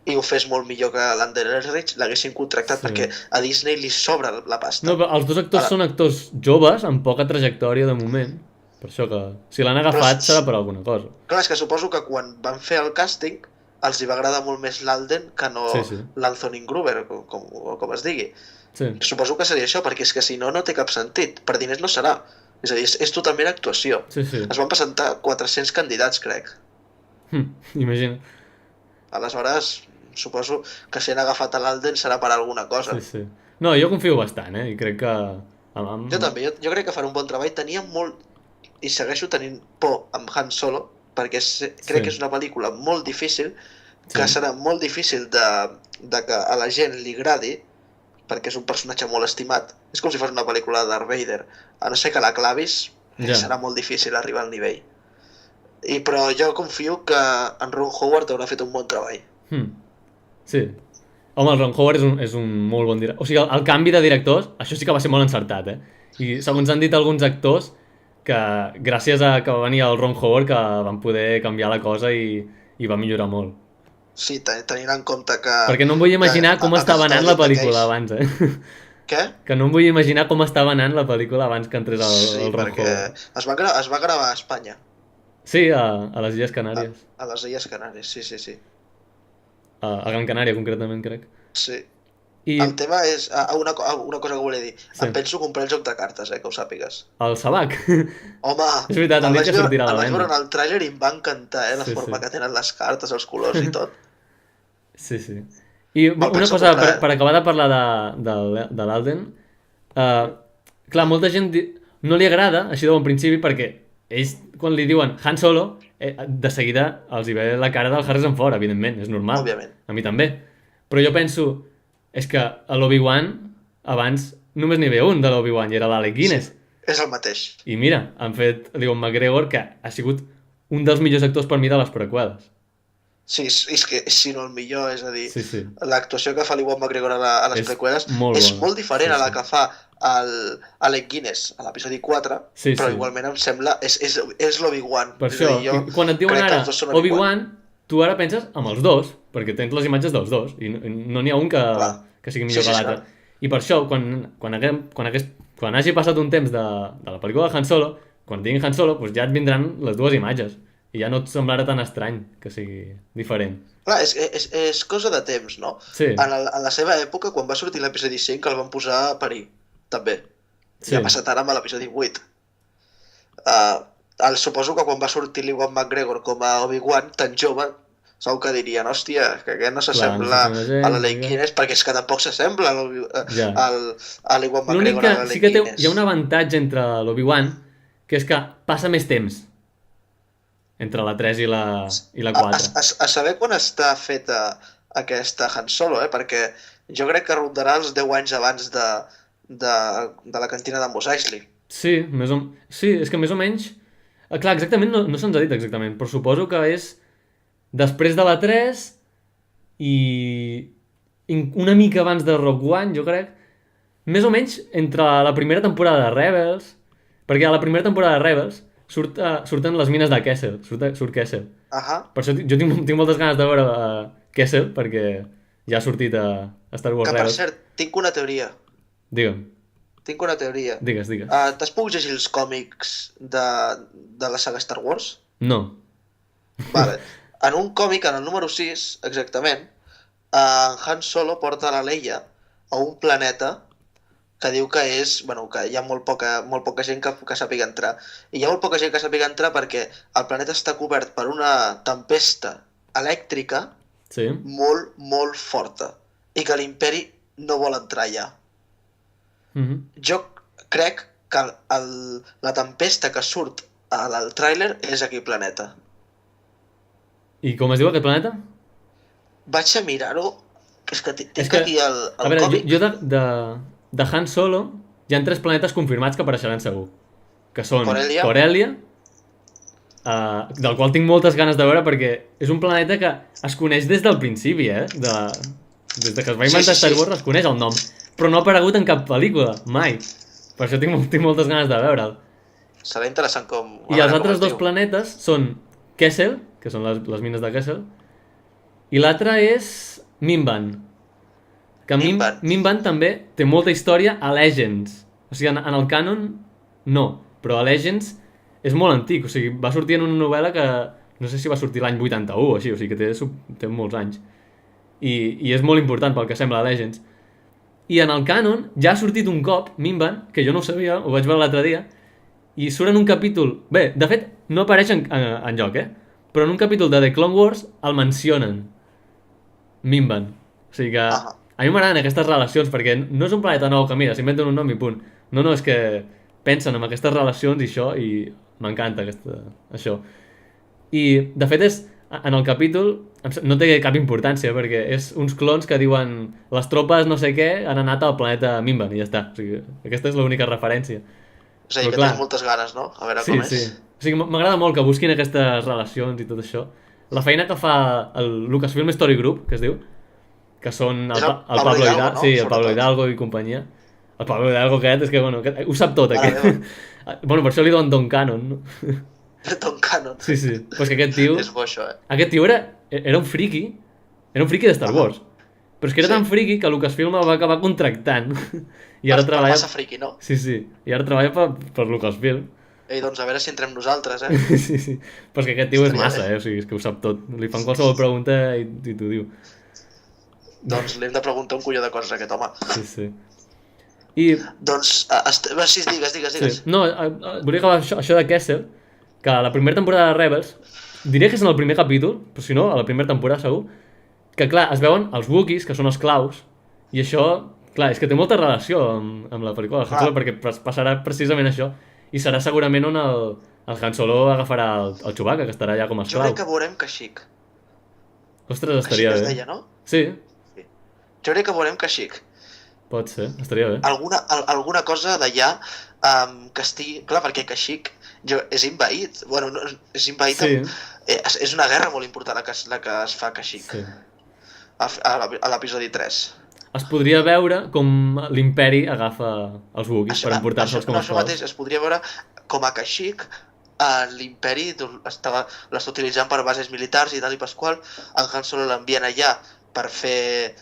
i ho fes molt millor que l'Alden Ehrenreich, l'haguessin contractat perquè a Disney li sobra la pasta. No, però els dos actors són actors joves amb poca trajectòria de moment. Per això que si l'han agafat serà per alguna cosa. Clar, és que suposo que quan van fer el càsting els hi va agradar molt més l'Alden que no l'Anthony Gruber, com es digui. Sí. Suposo que seria això, perquè és que si no, no té cap sentit. Per diners no serà. És a dir, és totalment actuació. Sí. Es van presentar 400 candidats, crec. Imagina. Aleshores, suposo que si han agafat l'Alden serà per alguna cosa. Sí. No, jo confio bastant, i crec que... Jo també, jo crec que farà un bon treball. Tenia molt, i segueixo tenint por amb Han Solo, perquè crec que és una pel·lícula molt difícil, que serà molt difícil de que a la gent li agradi, perquè és un personatge molt estimat. És com si fos una pel·lícula de Darth Vader. A no ser que la clavis, serà molt difícil arribar al nivell. Però jo confio que en Ron Howard haurà fet un bon treball. Sí. Home, el Ron Howard és un molt bon director. O sigui, el canvi de directors, això sí que va ser molt encertat, I segons han dit alguns actors, que gràcies a que va venir el Ron Howard que van poder canviar la cosa i va millorar molt. Sí, tenint en compte que... Perquè no em vull imaginar com estava anant la pel·lícula abans, Què? Que no em vull imaginar com estava anant la pel·lícula abans que entrés el Ron Howard. Es va gravar a Espanya. Sí, a les Illes Canàries. A les Illes Canàries, sí. A Gran Canària, concretament, crec. Sí. El tema és... Una cosa que volia dir. Em penso comprar el joc de cartes, que ho sàpigues. El Sabac? Home, és veritat, em dic que sortirà a la venda. El vaig veure en el tràiler i em va encantar, la forma que tenen les cartes, els colors i tot. Sí. I una cosa, per acabar de parlar de l'Alden, clar, molta gent no li agrada, així de bon principi, perquè ells, quan li diuen Han Solo, de seguida els hi ve la cara del Harrison Ford, evidentment, és normal. Òbviament. A mi també. Però jo penso, és que a l'Obi-Wan, abans només n'hi havia un de l'Obi-Wan, i era l'Alec Guinness. Sí, és el mateix. I mira, han fet l'Ewan McGregor, que ha sigut un dels millors actors per mi de les preqüeles. Sí, és que si no el millor, és a dir, sí. L'actuació que fa l'Ewan McGregor a les preqüeles és molt diferent a la que fa Alec Guinness a l'episodi 4, però igualment em sembla és l'Obi-Wan. Per això, quan et diuen ara Obi-Wan, tu ara penses amb els dos, perquè tens les imatges dels dos, i no n'hi ha un que sigui millor que l'altre. I per això, quan hagi passat un temps de la pel·lícula de Han Solo, quan tinguin Han Solo, doncs ja et vindran les dues imatges. I ja no et semblarà tan estrany que sigui diferent. Clar, és cosa de temps, no? Sí. En la seva època, quan va sortir l'episodi 5, el van posar a parir, també. Sí. Ja ha passat ara amb l'episodi 8. Suposo que quan va sortir l'Ewan McGregor com a Obi-Wan, tan jove, segur que dirien, hòstia, que aquest no s'assembla a l'Alec Guinness, perquè és que tampoc s'assembla a l'Ewan L'únic McGregor que a l'Alec sí que Guinness. hi ha un avantatge entre l'Obi-Wan, que és que passa més temps entre la 3 i la 4. A saber quan està feta aquesta Han Solo, perquè jo crec que rondarà els 10 anys abans de la cantina de Mos Eisley. Sí, sí, és que més o menys... Clar, exactament no se'ns ha dit exactament, però suposo que és després de la 3 i una mica abans de Rogue One, jo crec. Més o menys entre la primera temporada de Rebels, perquè a la primera temporada de Rebels surten les mines de Kessel, surt Kessel. Per això jo tinc moltes ganes de veure Kessel, perquè ja ha sortit a Star Wars Rebels. Que, per Rebels. cert, tinc una teoria. Digue'm. Tinc una teoria. Digues. T'has pogut llegir els còmics de la saga Star Wars? No. Vale. En un còmic, en el número 6, exactament, en Han Solo porta la Leia a un planeta que diu que és, bueno, que hi ha molt poca gent que sàpiga entrar. I hi ha molt poca gent que sàpiga entrar perquè el planeta està cobert per una tempesta elèctrica molt, molt forta i que l'imperi no vol entrar allà. Jo crec que la tempesta que surt al tràiler és aquell planeta. I com es diu aquest planeta? Vaig a mirar-ho, és que tinc aquí el còmic. Jo de Han Solo hi ha 3 planetes confirmats que apareixeran segur, que són Corellia, del qual tinc moltes ganes de veure perquè és un planeta que es coneix des del principi, des de que es va inventar Star Wars es coneix el nom, però no ha aparegut en cap pel·lícula, mai. Per això tinc moltes ganes de veure'l. Serà interessant com... I els altres 2 planetes són Kessel, que són les mines de Kessel, i l'altre és Mimban. Que Mimban també té molta història a Legends. O sigui, en el cànon no, però a Legends és molt antic. O sigui, va sortir en una novel·la que no sé si va sortir l'any 81 o així, o sigui que té molts anys. I és molt important pel que sembla a Legends. I en el cànon ja ha sortit un cop Mimban, que jo no ho sabia, ho vaig veure l'altre dia, i surt en un capítol... Bé, de fet, no apareix enlloc, però en un capítol de The Clone Wars el mencionen. Mimban. O sigui que a mi m'agraden aquestes relacions, perquè no és un planeta nou que mira, s'inventen un nom i punt. No, és que pensen en aquestes relacions i això, i m'encanta això. I, de fet, en el capítol no té cap importància, perquè és uns clons que diuen les tropes no sé què han anat al planeta Mimban, i ja està. O sigui, aquesta és l'única referència. És a dir, que tens moltes ganes, no? A veure com és. Sí. O sigui, m'agrada molt que busquin aquestes relacions i tot això. La feina que fa el Lucasfilm Story Group, que es diu, que són el Pablo Hidalgo, no? Sí, el Pablo Hidalgo i companyia. El Pablo Hidalgo aquest, és que, bueno, ho sap tot, aquest. Bueno, per això li diuen Don Cannon, no? Don Cannon. Sí. Però és que aquest tio... És bo, això, Aquest tio era un friki. Era un friki de Star Wars. Però és que era tan friki que Lucasfilm el va acabar contractant. I ara treballa... Massa friki, no? Sí. I ara treballa per Lucasfilm. Ei, doncs a veure si entrem nosaltres, Sí. Però és que aquest tio és massa, O sigui, és que ho sap tot. Li fan qualsevol pregunta i t'ho diu. Doncs li hem de preguntar un colló de coses a aquest home. Sí. I... Doncs, sí, digues. Sí. No, volia acabar això de Kessel, que a la primera temporada de Rebels, diré que és en el primer capítol, però si no, a la primera temporada segur, que clar, es veuen els Wookiees, que són els claus, i això, clar, és que té molta relació amb la pel·lícula de Han Solo, perquè passarà precisament això, i serà segurament on el Han Solo agafarà el Chewbacca, que estarà allà com a esclau. Jo crec que veurem Kashyyyk. Ostres, estaria bé. Kashyyyk es deia, no? Sí. Jo crec que veurem Kashyyyk. Pot ser, estaria bé. Alguna cosa d'allà que estigui... Clar, perquè Kashyyyk és invaït. Bueno, és invaït amb... És una guerra molt important la que es fa a Kashyyyk. Sí. A l'episodi 3. Es podria veure com l'imperi agafa els Wookiees per emportar-se'ls com a esclaus. Això mateix, es podria veure com a Kashyyyk l'imperi l'està utilitzant per bases militars i tal i pasqual. En Han Solo l'envien allà per fer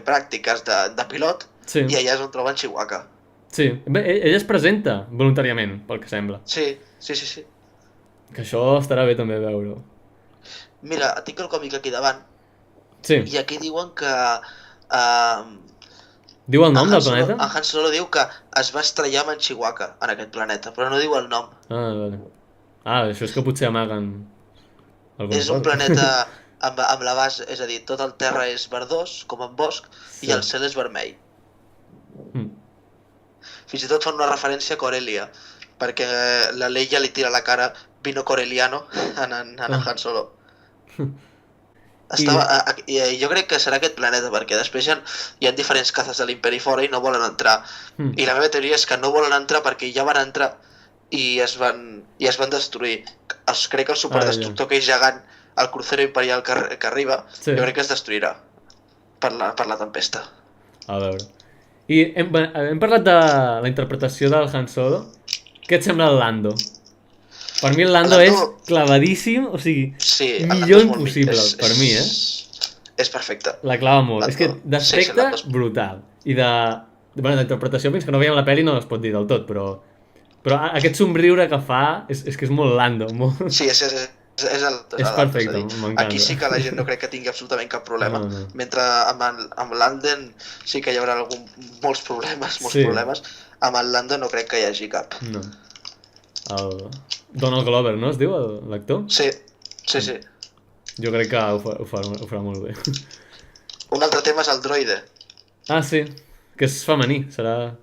pràctiques de pilot, i allà és on troben Chewbacca. Sí, bé, ell es presenta voluntàriament, pel que sembla. Sí, sí, sí, sí. Que això estarà bé també veure-ho. Mira, tinc el còmic aquí davant Sí. i aquí diuen que Diu el nom en del planeta? Han Solo diu que es va estrellar amb en Chihuahua en aquest planeta, però no diu el nom. Ah, vale. Ah, això és que potser amaguen alguna És un cosa. planeta amb la base, és a dir, tot el terra és verdós, com en bosc, Sí. i el cel és vermell. Mm. Fins i tot fan una referència a Corellia, perquè la Leia li tira a la cara vino coreliano en Han Solo. Jo crec que serà aquest planeta, perquè després hi ha diferents cazes de l'Imperi fora i no volen entrar. Mm. I la meva teoria és que no volen entrar perquè ja van entrar i es van destruir. Crec que el superdestructor que és gegant, el crucero imperial que arriba, Sí. jo crec que es destruirà per la tempesta. A veure. I hem parlat de la interpretació del Han Solo. Què et sembla el Lando? Per mi el Lando és clavadíssim, o sigui, Sí, millor impossible, per mi, És perfecte. La clava molt. Lando. És que d'aspecte, Sí, sí, brutal. I d'interpretació, fins que no veiem la pel·li no es pot dir del tot, però aquest somriure que fa és que és molt Lando, molt... Sí, és És perfecte, m'encanta. Aquí sí que la gent no crec que tingui absolutament cap problema. No. Mentre amb l'Anden sí que hi haurà molts problemes, Sí. problemes. Amb el Lando no crec que hi hagi cap. No. El Donald Glover, no es diu, l'actor? Sí, sí, sí. Jo crec que ho farà molt bé. Un altre tema és el droide. Ah, sí, que és femení, serà...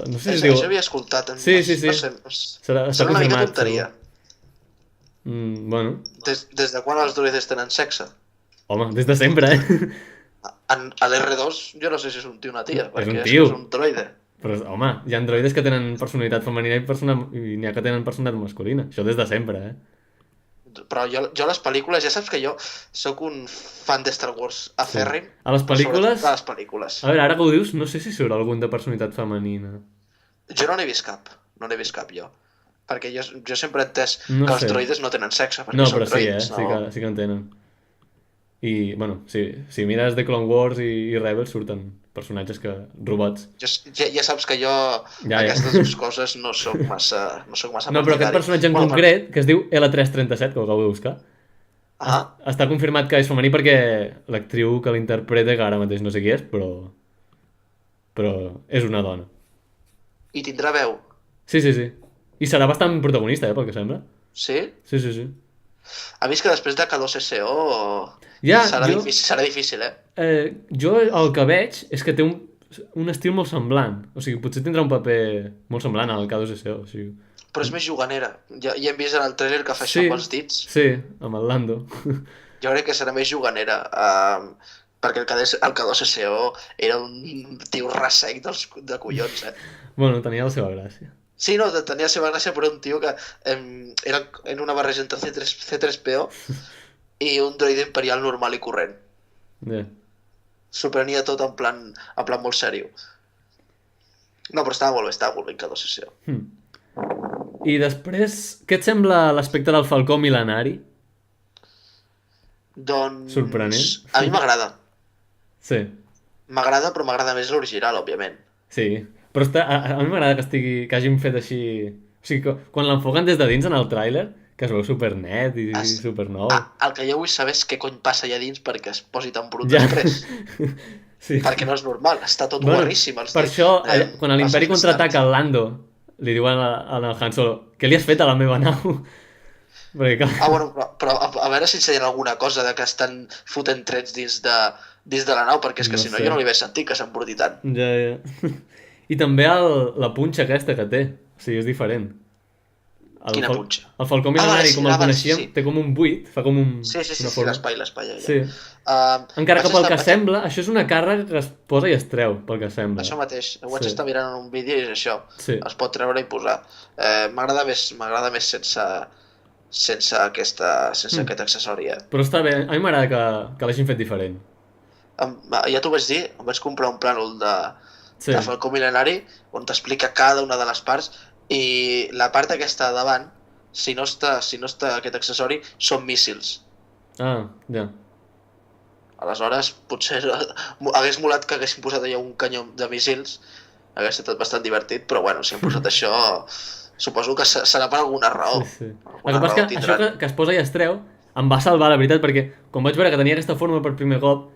No sé si es diu... Això havia escoltat. Sí. No sé, Està sembla una mica confirmat. tonteria. Bueno, Des de quan els droides tenen sexe? home, des de sempre, A l'R2 jo no sé si és un tio o una tia, perquè un és tio. que és un droide. Però, home, hi ha androides que tenen personalitat femenina i n'hi ha que tenen personalitat masculina. Això des de sempre, Però jo les pel·lícules, ja saps que jo sóc un fan de Star Wars afèrrim. A les pel·lícules... A les pel·lícules. A veure, ara que ho dius, no sé si surt algun de personalitat femenina. Jo no n'he vist cap, jo. Perquè jo sempre he entès No que sé. els droides no tenen sexe, perquè No, són però sí, droides, sí que en tenen. I, bueno, si mires The Clone Wars i Rebels surten personatges robots. Ja saps que jo Ja. aquestes dues coses no sóc massa No, però aquest personatge en concret, que es diu L337, que ho acabo de buscar, Ah, està confirmat que és femení perquè l'actriu que l'interpreta, que ara mateix no sé qui és, però és una dona. i tindrà veu, Sí. I serà bastant protagonista, pel que sembla. sí? Sí. A mi és que després de K2SO Ja, serà difícil, jo el que veig és que té un estil molt semblant. O sigui, potser tindrà un paper molt semblant al K2SO. O sigui... Però és més juganera. Ja hem vist en el trailer que fa això amb els dits. Sí, amb el Lando. Jo crec que serà més juganera. Perquè el K2SO era un tio ressec de collons, Bueno, tenia la seva gràcia. Sí, no, tenia la seva gràcia, però era un tio que era en una barreja entre C3PO i un droide imperial normal i corrent. Yeah. S'ho prenia tot en plan molt sèrio. No, però estava molt bé K2SO. I després, què et sembla l'aspecte del Falcó mil·lenari? Doncs... Sorprenent. A mi m'agrada. Sí, M'agrada, però m'agrada més l'original, òbviament. sí. Però a mi m'agrada que hagin fet així... O sigui, quan l'enfoquen des de dins en el tràiler, que es veu supernet i supernou. El que jo vull saber és què cony passa allà dins perquè es posi tan brut Ja. després. Sí. Perquè no és normal, està tot guarríssim. Per això, quan a l'Imperi contraataca el Lando, li diuen al Han Solo, què li has fet a la meva nau? Perquè, clar... Bueno, però a veure si ensenyen alguna cosa de que estan fotent trets dins de la nau, perquè és que No si no sé. jo no li veig sentit que s'embruti tant. Ja. I també la punxa aquesta que té. O sigui, és diferent. Quina punxa? El Falcó mil·lenari, com el coneixíem, sí. té com un buit, fa com un... Sí, una forma. l'espai. Ja. Sí. Encara que pel que sembla, això és una càrrega que es posa i es treu, pel que sembla. Això mateix, ho vaig Sí. estar mirant en un vídeo i és això. Sí. Es pot treure i posar. M'agrada més sense aquest accessori, Però està bé, a mi m'agrada que l'hagin fet diferent. Ja t'ho vaig dir, em vaig comprar un plànol de Falcó Mil·lenari on t'explica cada una de les parts i la part aquesta de davant, si no està aquest accessori, són míssils. Ah, ja. Aleshores, potser hagués molat que haguessin posat allà un canyó de míssils hagués estat bastant divertit, però bueno, si han posat això, suposo que serà per alguna raó. Sí. El Alguna que passa raó és que tindran. això que es posa i es treu em va salvar, la veritat, perquè quan vaig veure que tenia aquesta forma per primer cop,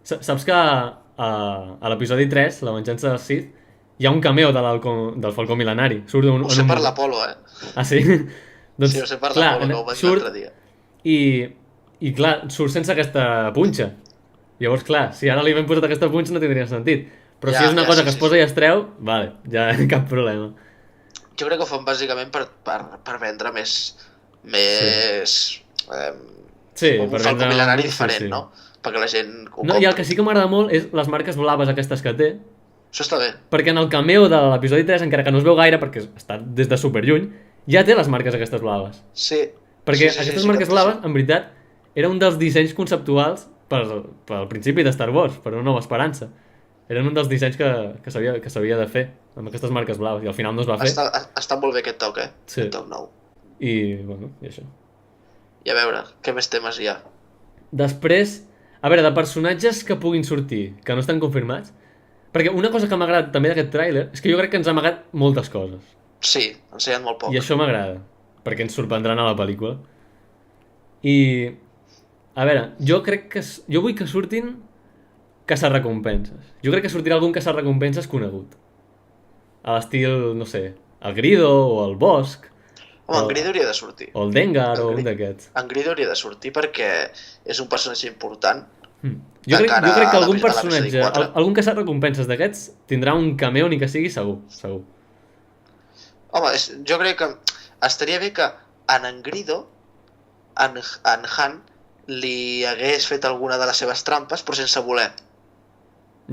saps que a l'episodi 3, La venjança del Sith, hi ha un cameo del Falcó Mil·lenari. Surt Ho sé per l'Apolo, Ah, sí? Doncs, Sí, ho sé per clar, l'Apolo, que ho vaig dir surt l'altre dia. i clar, surt sense aquesta punxa. Llavors, clar, si ara li hem posat aquesta punxa no tindria sentit. Però Ja, si és una ja, cosa sí, que es sí, posa i es treu, vale, ja cap problema. Jo crec que ho fan bàsicament per vendre més... Sí, com un per Falcó vendre... Mil·lenari sí, diferent, sí. no? Perquè la gent ho No, i el compri. que sí que m'agrada molt és les marques blaves aquestes que té, Això està bé. perquè en el cameo de l'episodi 3, encara que no es veu gaire perquè està des de superlluny, ja té les marques aquestes blaves. Sí. Perquè sí, aquestes sí, marques sí. blaves, en veritat, era un dels dissenys conceptuals pel principi de Star Wars, per una nova esperança. Eren un dels dissenys que s'havia de fer, amb aquestes marques blaves, i al final no es va fer. Està molt bé aquest toc, Sí. Aquest toc nou. I, bueno, i això. I a veure, què més temes hi ha? Després, a veure, de personatges que puguin sortir, que no estan confirmats, perquè una cosa que m'ha agradat també d'aquest tràiler és que jo crec que ens ha amagat moltes coses. Sí, ha ensenyat molt poc. I això m'agrada, perquè ens sorprendran a la pel·lícula. I, a veure, jo vull que surtin caçarrecompenses. Jo crec que sortirà algun caçarrecompenses conegut. A l'estil, no sé, el Grido o el Bosc, Home, en Grido hauria de sortir. o el Dengar o En un Gri- d'aquests. En Grido hauria de sortir perquè és un personatge important. Jo crec cara que a algun l'episodi personatge, 4. algun caçarrecompenses d'aquests tindrà un cameo ni que sigui segur. Home, jo crec que estaria bé que en Grido, en Han, li hagués fet alguna de les seves trampes, però sense voler.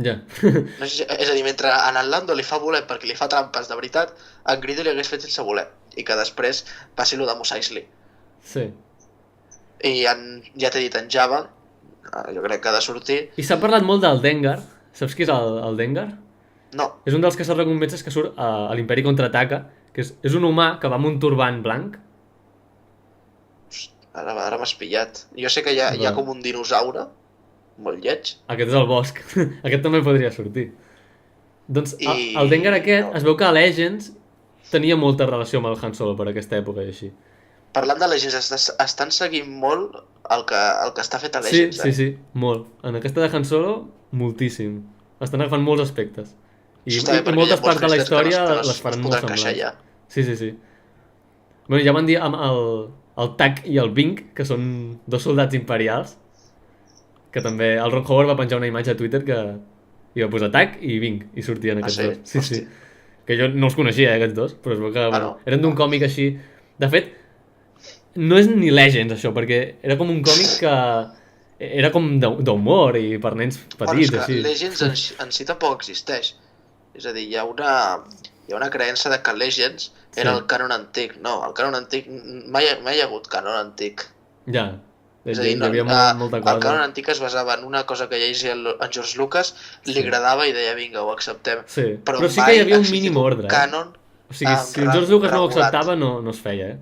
Ja. No sé, és a dir, mentre en Lando li fa voler perquè li fa trampes de veritat, en Grido li hagués fet sense voler. I que després passi lo de Mos Eisley. Sí. I ja t'he dit, en Java, jo crec que ha de sortir. I s'ha parlat molt del Dengar. Saps qui és el Dengar? No, És un dels caçarrecompenses que surt a l'Imperi Contraataca, que és un humà que va amb un turbant blanc. ara m'has pillat. Jo sé que hi ha Va. com un dinosaure, molt lleig. Aquest és el Bosc. Aquest també podria sortir. Doncs I- el Dengar aquest, no. es veu que a Legends tenia molta relació amb el Han Solo per aquesta època i així. Parlant de Legends, estan seguint molt el que està fet a Sí, Legends, sí, sí, molt. En aquesta de Han Solo, moltíssim. Estan agafant molts aspectes. I, Això està bé, i perquè moltes hi ha molts parts de la crèdits que no es- història que no es- les faran es molt podran encaixar semblants. ja. Sí, sí, sí. Bueno, ja van dir amb el Tac i el Bing, que són dos soldats imperials, que també el Ron Howard va penjar una imatge a Twitter que hi va posar Tac i Bing, i sortien aquests sí? dos. Sí, sí. Hosti. Que jo no els coneixia, aquests dos, però es veu que bueno, no. eren d'un còmic així. De fet, no és ni Legends, això, perquè era com un còmic que era com d'humor i per nens Bueno, petits, és que així. Legends en si tampoc existeix. És a dir, hi ha una creença de que Legends era Sí. el cànon antic. No, el cànon antic... Mai hi ha hagut cànon antic. Ja, És a dir, hi havia molta el cànon cosa. antic es basava en una cosa que llegia en George Lucas, li Sí. agradava i deia, vinga, ho acceptem. Sí, però sí mai que hi havia ha un existit mínim ordre. Cànon, O sigui, si el George Lucas no ho acceptava, no es feia,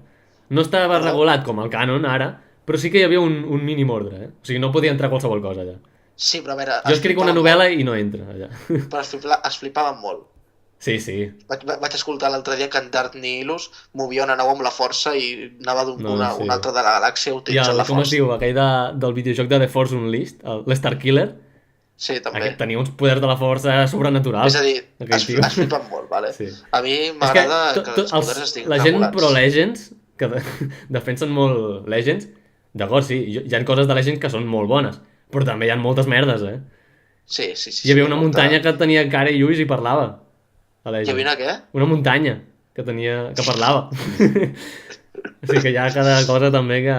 No estava regulat com el cànon ara, però sí que hi havia un mínim ordre, O sigui, no podia entrar qualsevol cosa allà. Sí, però a veure... Jo escric una novel·la i no entra allà. Molt, però es flipaven molt. Sí, sí. Vaig escoltar l'altre dia que en Darth Nihilus movia una nau amb la força i anava No, sí. una altra de la galàxia I utilitzant la com es força. diu, aquell del videojoc de The Force Unleashed, l'Star Killer, Sí, també. aquest tenia uns poders de la força sobrenaturals. És a dir, aquell es tio. flipen molt, vale? Sí. A mi És m'agrada que els poders estiguin la gent regulats. pro Legends, que defensen molt Legends, d'acord, sí, hi ha coses de Legends que són molt bones, però també hi ha moltes merdes, Sí, sí, sí. Hi havia sí, una molta- muntanya que tenia cara i ulls i parlava. A Hi Legends. havia una què? Una muntanya que parlava. O sigui que hi ha cada cosa també que...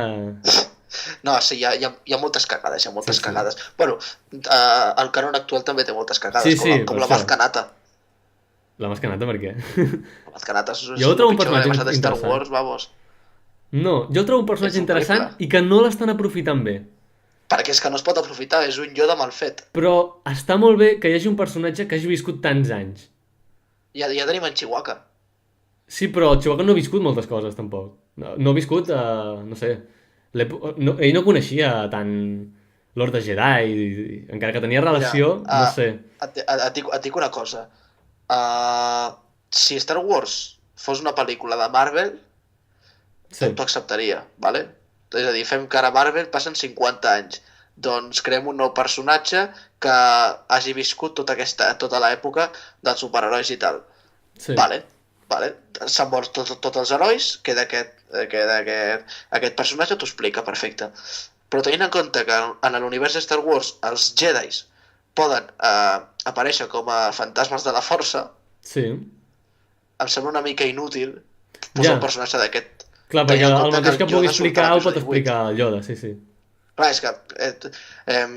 No, sí, hi ha moltes cagades, hi ha moltes Sí, sí. cagades. Bueno, el canon actual també té moltes cagades, Sí, sí, com per la això. Mazcanata. La mascanata, per què? La Mazcanata és Jo ho trobo un el pitjor que personatge ha passat a Star interessant. Wars, vamos. No, jo el trobo un personatge És horrible. interessant i que no l'estan aprofitant bé. Perquè és que no es pot aprofitar, és un Yoda mal fet. Però està molt bé que hi hagi un personatge que hagi viscut tants anys. Ja tenim en Chihuahua. Sí, però el Chewbacca no ha viscut moltes coses, tampoc. No ha viscut, no sé... ell no coneixia tant Lord de Jedi, encara que tenia relació, Mira, no sé. Et dic una cosa. Si Star Wars fos una pel·lícula de Marvel, Sí, t'ho acceptaria, vale? És a dir, fem que ara Marvel passen 50 anys. Doncs creem un nou personatge que hagi viscut tota l'època dels superherois i tal. sí. Vale. S'han mort tots els herois, aquest personatge t'ho explica, perfecte. Però tenint en compte que en l'univers de Star Wars els Jedis poden aparèixer com a fantasmes de la força, Sí. em sembla una mica inútil posar Ja. un personatge d'aquest. Clar, perquè Tenint en el compte mateix que el pugui Yoda surt a explicar ho pot l'episodi explicar el Yoda, sí, sí. Clar, és que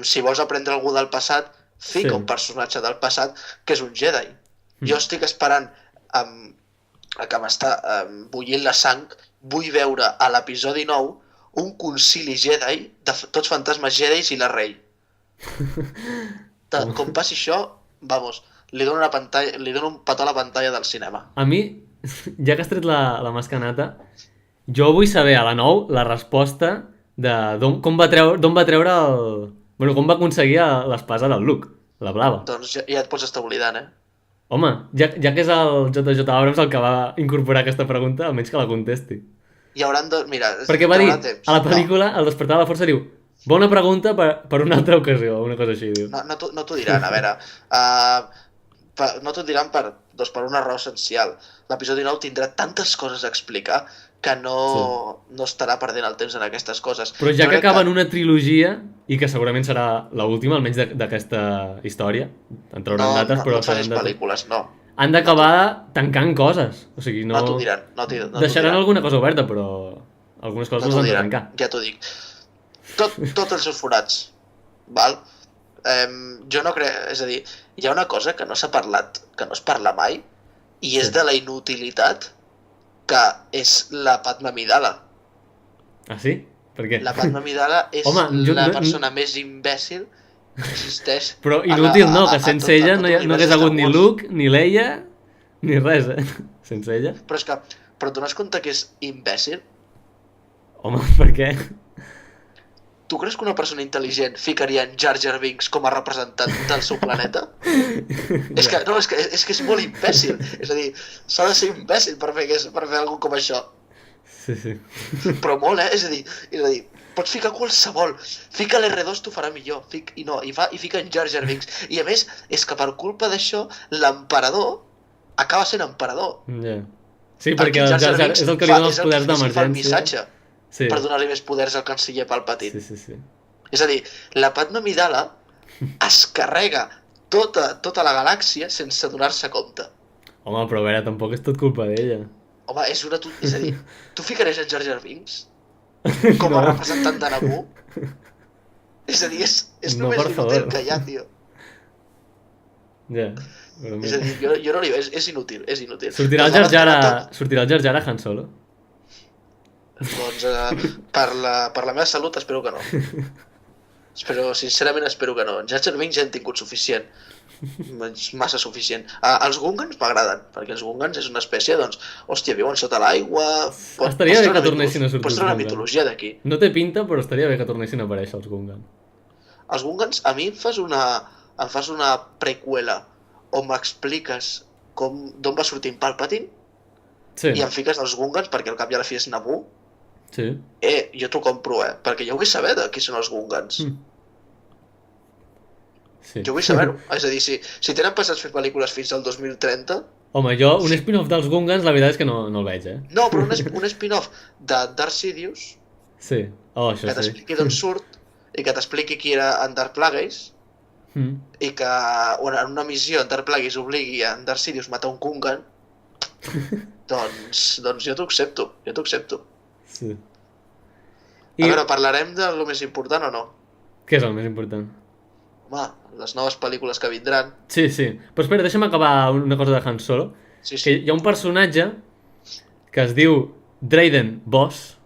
si vols aprendre algú del passat, fica Sí. un personatge del passat que és un Jedi. Jo estic esperant que m'està bullint la sang, vull veure a l'episodi 9 un concili Jedi de tots fantasmes Jedis i la rei. Com passi això, vamos, li dono un petó a la pantalla del cinema. A mi, ja que has tret la mascanata, jo vull saber a la 9 la resposta de com va treure el... Bueno, com va aconseguir l'espasa del Luke, la blava. Doncs ja et pots estar oblidant, eh? Home, ja que és el JJ Abrams el que va incorporar aquesta pregunta, almenys que la contesti. Hi hauran de... Mira, Perquè va hi dir, haurà temps. a la pel·lícula, al despertar de la força, diu bona pregunta per una altra ocasió, una cosa així, diu. No t'ho diran, a veure. No t'ho diran per una raó essencial. L'episodi 9 tindrà tantes coses a explicar que no estarà perdent el temps en aquestes coses. Però ja que acaben una trilogia, i que segurament serà l'última, almenys d'aquesta història, en trauran dates, però... No facis pel·lícules, no. Han d'acabar tancant coses. O sigui, no... No t'ho diran. Deixaran alguna cosa oberta, però algunes coses les han de tancar. Ja t'ho dic. Tots els seus forats. Val? Jo no crec... És a dir, hi ha una cosa que no s'ha parlat, que no es parla mai, i és de la inutilitat que és la Padme Amidala. Ah, sí? Per què? La Padme Amidala és la persona més imbècil que existeix. Però inútil no, que sense ella no hagués hagut ni Luke, ni Leia, ni res, sense ella. Però et dones compte que és imbècil? Home, per què? Tu creus que una persona intel·ligent ficaria en Jar Jar Binks com a representant del seu planeta? És que és molt imbècil. És a dir, s'ha de ser imbècil per fer alguna com això. Sí. Però molt, És a dir, pots ficar qualsevol. Fica l'R2, t'ho farà millor. I fica en Jar Jar Binks. I a més, és que per culpa d'això, l'emperador acaba sent emperador. Ja. Sí, perquè el Jar Jar és el que li dona els poders d'emergència. Fa el missatge. Sí. Per donar-li més poders al canciller Palpatine. Sí. És a dir, la Padme Amidala es carrega tota la galàxia sense donar-se compte. Home, però a veure, tampoc és tot culpa d'ella. Home, és a dir, tu ficaries en Jar Jar Binks com a representant de Naboo? És a dir, és No, només per inútil favor. que hi ha, tio. Ja. És a dir, jo no li veig, és inútil. Sortirà el Jar Jar a Han Solo? Doncs per la meva salut espero que no. Sincerament espero que no. En Jar Jar Binks ja han tingut suficient. Massa suficient. Els Gungans m'agraden, perquè els Gungans és una espècie, doncs, hòstia, viuen sota l'aigua. Estaria bé que tornessin a sortir Pots treure la mitologia d'aquí. No té pinta, però estaria bé que tornessin a aparèixer els Gungan. Els Gungans, a mi em fas una preqüela on m'expliques d'on va sortir en Palpatine Sí. i em fiques els Gungans, perquè al cap i a la fi és Naboo. Sí. Jo t'ho compro, perquè jo vull saber de qui són els Gungans. Sí. Jo vull saber-ho. És a dir, si tenen pensats fer pel·lícules fins al 2030... Home, jo un spin-off dels Gungans la veritat és que no el veig, No, però un spin-off de Darth Sidious Sí. Això que t'expliqui d'on surt i que t'expliqui qui era en Darth Plagueis i que en una missió en Darth Plagueis obligui en Darth Sidious a matar un Gungan doncs jo t'ho accepto. Sí. A veure, parlarem de lo més important o no? Què és el més important? Home, les noves pel·lícules que vindran. Sí. Però espera, deixa'm acabar una cosa de Han Solo. Sí. Que hi ha un personatge que es diu Drayden Voss,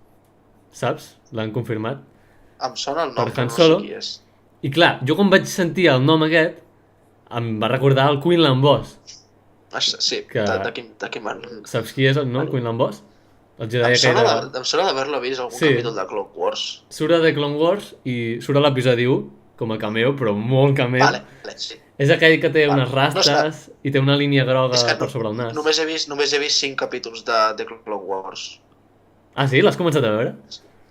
saps? L'han confirmat. Em sona el nom, Per però Han no Solo. sé qui és. I clar, jo quan vaig sentir el nom aquest em va recordar el Quinlan Voss. Sí, Que- de qui man... Saps qui és, no? El Quinlan Voss? El Jedi Em aquell sona d'haver-lo vist algun Sí. capítol de Clone Wars. Surt a The Clone Wars i surt a l'episodi 1 com a cameo, però molt cameo. Vale, sí. És aquell que té unes No, rastes i té una línia groga és que per sobre el nas. només he vist 5 capítols de Clone Wars. Ah, sí? L'has començat a veure?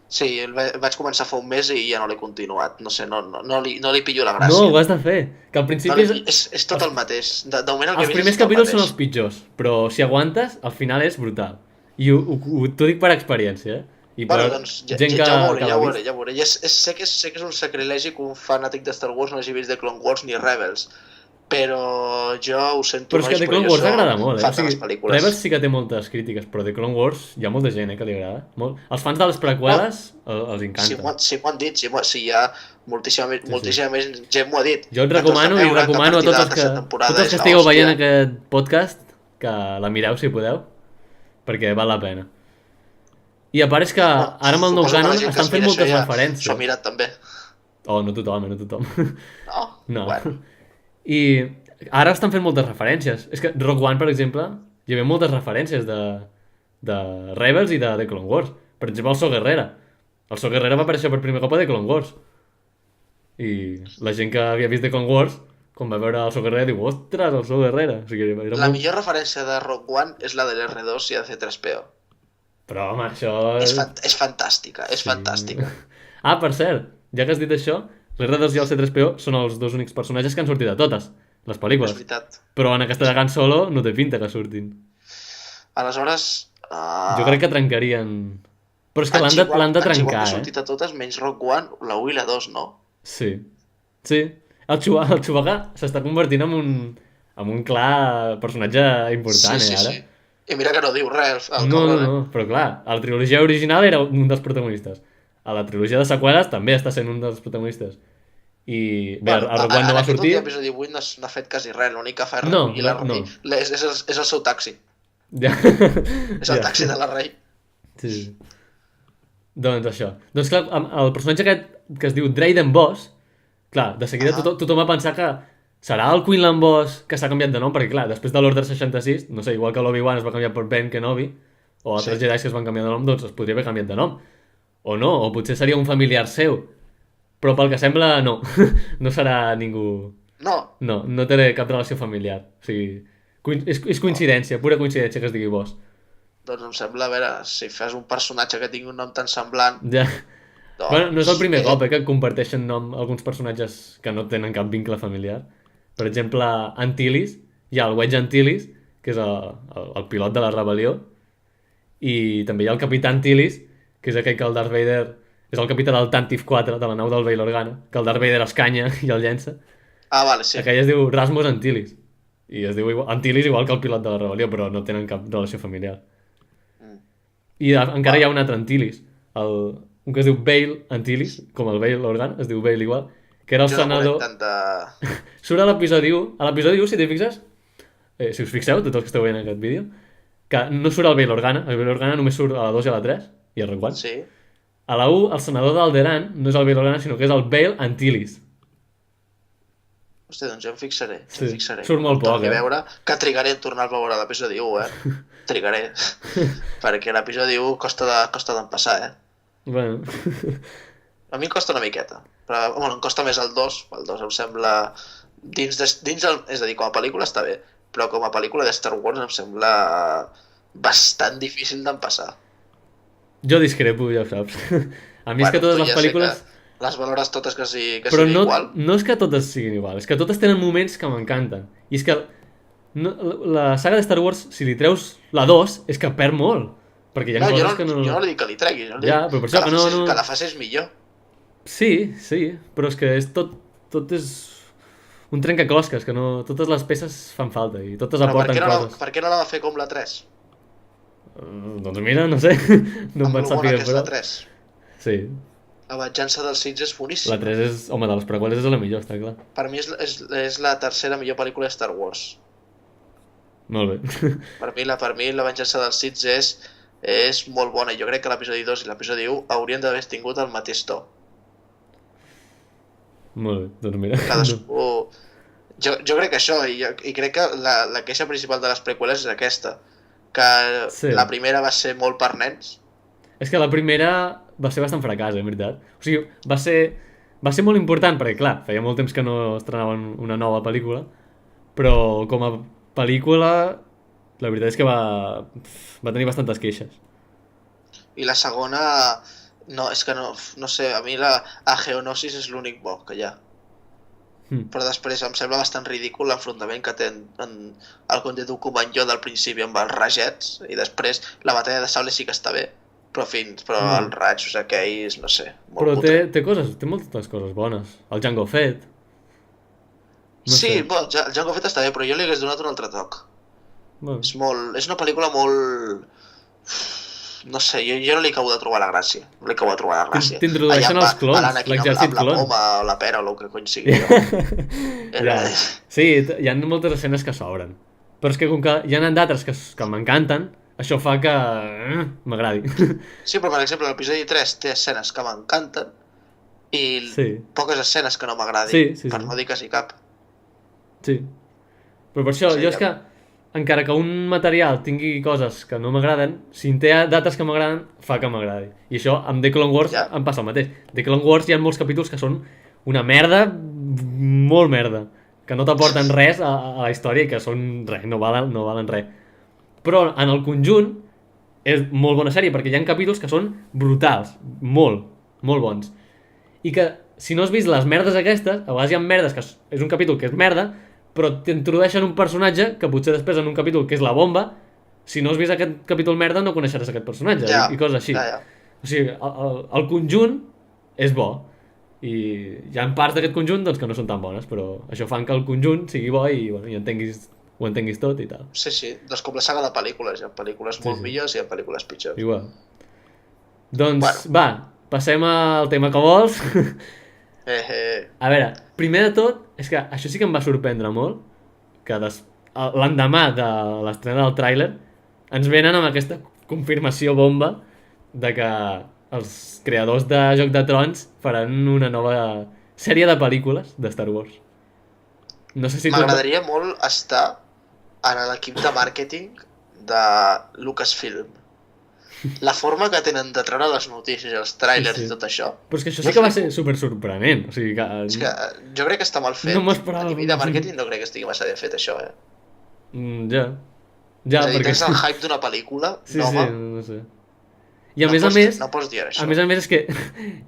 Sí, vaig començar fa un mes i ja no l'he continuat. No sé, no li pillo la No, gràcia. ho has de fer. Que al No principi li, és tot el mateix. De moment el que he Els vist primers és tot el capítols són mateix. els pitjors, però si aguantes, al final és brutal. I t'ho dic per experiència, eh? I per Bueno, doncs gent que ja ho veuré, l'ha ja ho vist. veuré, ja ho veuré. Sé que és un sacrilegi que un fanàtic de Star Wars no hagi vist de Clone Wars ni Rebels, però jo ho sento, Però és que nois, The però Clone jo Wars agrada molt, eh? O fan de les sigui, pel·lícules. Rebels sí que té moltes crítiques, però The Clone Wars hi ha molta gent, que li agrada. Molt. Els fans de les preqüeles els encanta. Sí, m'ho han dit, sí, hi ha moltíssima més gent m'ho ha dit. Jo et recomano i recomano a tots els que estigueu veient aquest podcast que la mireu si podeu, perquè val la pena. I a part és que ara amb el nou Suposo que canon la gent que estan es fent mira moltes això referències. s'ho ha mirat també. Oh, no tothom, no tothom. No? No. Bueno. I ara estan fent moltes referències. És que Rogue One, per exemple, hi havia moltes referències de Rebels i de The Clone Wars. Per exemple, el So Guerrera. El So Guerrera va aparèixer per primer cop a The Clone Wars. I la gent que havia vist The Clone Wars, quan va veure el So Guerrera, diu, ostres, el So Guerrera. O sigui, era La molt... millor referència de Rogue One és la de l'R2 i de C3PO. Però, home, això... És fantàstica, és fantàstica. Ah, per cert, ja que has dit això, l'R2 i el C3PO són els dos únics personatges que han sortit de totes les És pel·lícules. veritat. Però en aquesta de Han Solo no té pinta que surtin. Aleshores... Jo crec que trencarien... Però és que l'han de Han trencar, ha sortit a totes menys Rogue One, la 1 i la 2, no? Sí. Sí. El Chewbacca s'està convertint en un clar personatge important, ara. Sí. I mira que no diu res, el No, cabrón, no, però clar, a la trilogia original era un dels protagonistes. A la trilogia de seqüeles també està sent un dels protagonistes. I bé, Bueno, a Rogue One no va aquest sortir. últim episodi 8 no ha fet quasi res, l'únic que fa és No, recollir la no. Rey. És el seu taxi, Ja. és el Ja. taxi de la Rey. Sí. Doncs això. Doncs clar, el personatge aquest que es diu Drayden Boss, clar, de seguida tothom va pensar que serà el Quinlan Boss que s'ha canviat de nom, perquè clar, després de l'Ordre 66, no sé, igual que l'Obi-Wan es va canviar per Ben Kenobi, o altres Jedi que es van canviar de nom, doncs es podria haver canviat de nom. O no, o potser seria un familiar seu. Però pel que sembla, no. No serà ningú... No, No té cap relació familiar. O sigui, és coincidència, pura coincidència que es digui Boss. doncs em sembla, a veure, si fas un personatge que tingui un nom tan semblant... Ja. Doncs, Bueno, no és el primer cop, que comparteixen nom alguns personatges que no tenen cap vincle familiar. Per exemple, Antilles, hi ha el Wedge Antilles, que és el pilot de la rebel·lió, i també hi ha el capità Antilles, que és aquell que el Darth Vader... És el capità del Tantive 4, de la nau del Bail Organa, que el Darth Vader escanya i el llença. Ah, vale, sí. Aquell es diu Rasmus Antilles. I es diu Antilles igual que el pilot de la rebel·lió, però no tenen cap relació familiar. I encara hi ha un altre Antilles, un que es diu Bail Antilles, com el Bail Organa, es diu Bail igual, que era el Jo no senador... conec tanta... Surt a l'episodi 1, a l'episodi 1, si t'hi fixes, si us fixeu, tots els que esteu veient aquest vídeo, que no surt el Bail Organa només surt a la 2 i a la 3, i a Rogue One. Sí. A la 1, el senador d'Alderaan no és el Bail Organa, sinó que és el Bail Antilles. Hòstia, doncs jo em fixaré. Sí, surt molt poc, Torni a veure, que trigaré en tornar a veure l'episodi 1, Trigaré. Perquè l'episodi 1 costa d'empassar, Bueno. A mi em costa una miqueta. Però, bueno, em costa més el 2. El 2 em sembla... és a dir, com a pel·lícula està bé, però com a pel·lícula de Star Wars em sembla bastant difícil d'empassar. Jo discrepo, ja ho saps. A mi és que totes les pel·lícules... Les valores totes que però siguin igual. no és que totes siguin igual, és que totes tenen moments que m'encanten. I és que la saga de Star Wars, si li treus la 2, és que perd molt. Perquè hi ha coses que no... Jo no li dic que li tregui, jo li Ja, dic però per això que no... que la facis millor. Sí, però és que és tot és un trencaclosques, que no... Totes les peces fan falta i totes aporten coses. Per què no la va fer com la 3? Doncs mira, no sé, no em van saber, però... La 3. Sí, La venjança dels Sith és boníssima. la 3 és... Home, de les preqüeles és la millor, està clar. Per mi és la tercera millor pel·lícula de Star Wars. Molt bé. Per mi la venjança dels Sith és molt bona. Jo crec que l'episodi 2 i l'episodi 1 haurien d'haver tingut el mateix to. Molt bé, doncs mira. Cadascú... Jo crec que això, i crec que la queixa principal de les preqüeles és aquesta. Que Sí. la primera va ser molt per nens. És que la primera va ser bastant fracàs, en veritat. O sigui, va ser Va ser molt important, perquè clar, feia molt temps que no estrenaven una nova pel·lícula, però com a pel·lícula, la veritat és que va tenir bastantes queixes. I la segona, no, és que no sé, a mi la Geonosis és l'únic bo que hi ha. Però després em sembla bastant ridícul l'enfrontament que té en el Conde Dooku Manjo del principi amb els rajets, i després la batalla de sable sí que està bé, però els rajos aquells, no sé, molt Però puta. té moltes coses bones. El Jango Fett. No Sí, sé. bon, el Jango Fett està bé, però jo li hagués donat un altre toc. Bueno, És una pel·lícula molt... No sé, jo no li acabo de trobar la gràcia. No li acabo de trobar la gràcia. t'introdueixen els clons, l'Anakin l'exèrcit amb la clon. poma o la pera o el que cony sigui. No? ja. Sí, hi ha moltes escenes que s'obren. Però és que com que hi ha d'altres que m'encanten, això fa que m'agradi. Sí, però per exemple l'episodi 3 té escenes que m'encanten i Sí. poques escenes que no m'agradin, Sí. per no dir quasi cap. Sí. Però per això, Sí, jo és que, encara que un material tingui coses que no m'agraden, si en té dates que m'agraden, fa que m'agradi. I això amb The Clone Wars Ja. em passa el mateix. The Clone Wars hi ha molts capítols que són una merda, molt merda, que no t'aporten res a la història i que són res, no valen res. Però en el conjunt és molt bona sèrie, perquè hi ha capítols que són brutals, molt bons. I que, si no has vist les merdes aquestes, a vegades hi ha merdes que és un capítol que és merda, però t'introdueixen un personatge que potser després en un capítol que és la bomba, si no has vist aquest capítol merda no coneixeràs aquest personatge, Ja, i coses així. ja. O sigui, el conjunt és bo, i hi ha parts d'aquest conjunt doncs, que no són tan bones, però això fan que el conjunt sigui bo i, bueno, ho entenguis tot i tal. Sí, doncs com la saga de pel·lícules, hi ha pel·lícules molt millors i hi ha pel·lícules pitjors. Igual. Doncs, va, passem al tema que vols. A veure, primer de tot, és que això sí que em va sorprendre molt, que l'endemà de l'estrena del tràiler ens venen amb aquesta confirmació bomba de que els creadors de Joc de Trons faran una nova sèrie de pel·lícules de Star Wars. No sé si M'agradaria molt estar en l'equip de màrqueting de Lucasfilm. La forma que tenen de treure les notícies, els tràilers i tot això. Però és que això sí que va ser super sorprenent. O sigui que... És que jo crec que està mal fet. No m'esperava. A nivell de màrqueting no crec que estigui massa ben fet això, Ja. Ja, és a dir, perquè... tens el hype d'una pel·lícula nova. Sí, no sé. I a més a més... No pots dir això. A més és que